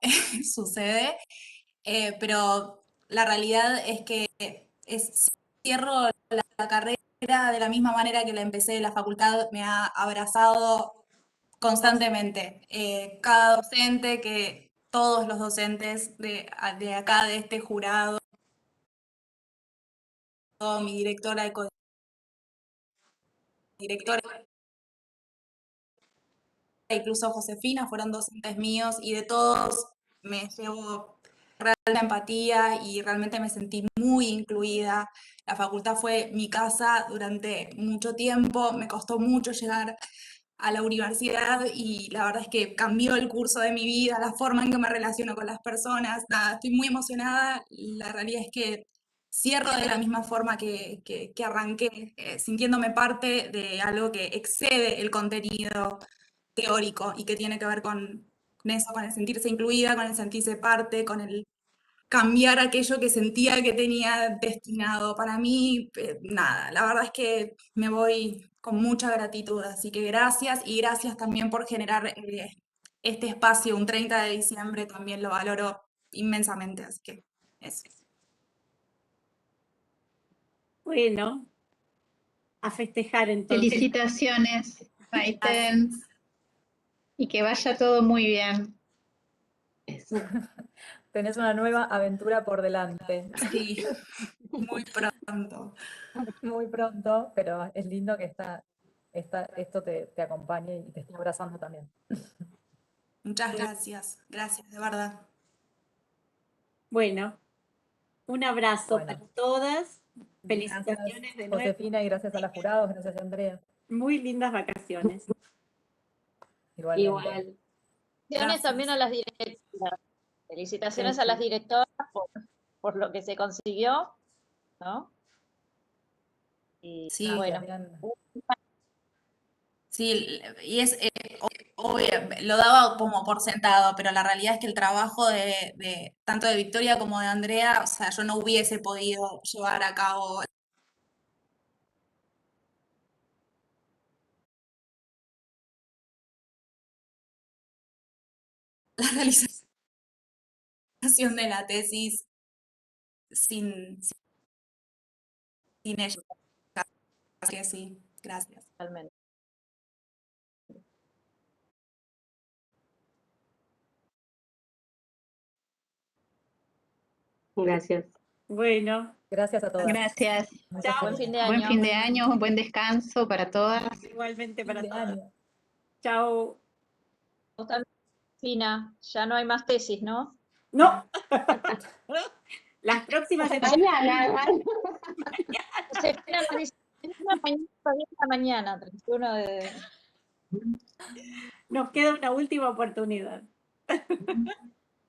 sucede, pero la realidad es que cierro la carrera de la misma manera que la empecé. La facultad me ha abrazado constantemente. Cada docente, todos los docentes de acá, de este jurado, mi directora de directora, incluso Josefina, fueron docentes míos y de todos me llevo real empatía y realmente me sentí muy incluida. La facultad fue mi casa durante mucho tiempo, me costó mucho llegar a la universidad y la verdad es que cambió el curso de mi vida, la forma en que me relaciono con las personas. Nada, estoy muy emocionada. La realidad es que cierro de la misma forma que arranqué, sintiéndome parte de algo que excede el contenido teórico y que tiene que ver con eso, con el sentirse incluida, con el sentirse parte, con el cambiar aquello que sentía que tenía destinado. Para mí, nada, la verdad es que me voy con mucha gratitud, así que gracias y gracias también por generar este espacio, un 30 de diciembre, también lo valoro inmensamente, así que eso. Bueno, a festejar entonces. Felicitaciones, Maiten, y que vaya todo muy bien. Eso. Tenés una nueva aventura por delante. Sí, muy pronto. Muy pronto, pero es lindo que esto te acompañe y te esté abrazando también. Muchas gracias, gracias, de verdad. Bueno, un abrazo Bueno. para todas. Gracias, Felicitaciones de nuevo. Josefina, y gracias a los jurados, gracias Andrea. Muy lindas vacaciones. Igualmente. Igual. Felicitaciones también a las Gracias. directoras. Felicitaciones a las directoras por lo que se consiguió, ¿no? Y Sí. bueno, También. Sí, y es obvio, lo daba como por sentado, pero la realidad es que el trabajo de tanto de Victoria como de Andrea, o sea, yo no hubiese podido llevar a cabo la realización de la tesis sin ellos. Así que sí, gracias. totalmente. Gracias. Bueno, Gracias a todas. Gracias. Muchas Chao. Buen fin gracias. de Buen año. fin de año, un buen descanso para todas. igualmente Fin para de todas. año. Chao. Vos también, Fina, ya no hay más tesis, ¿no? No. Las próximas Mañana. Josefina nos dice, mañana, 31 de... nos queda una última oportunidad.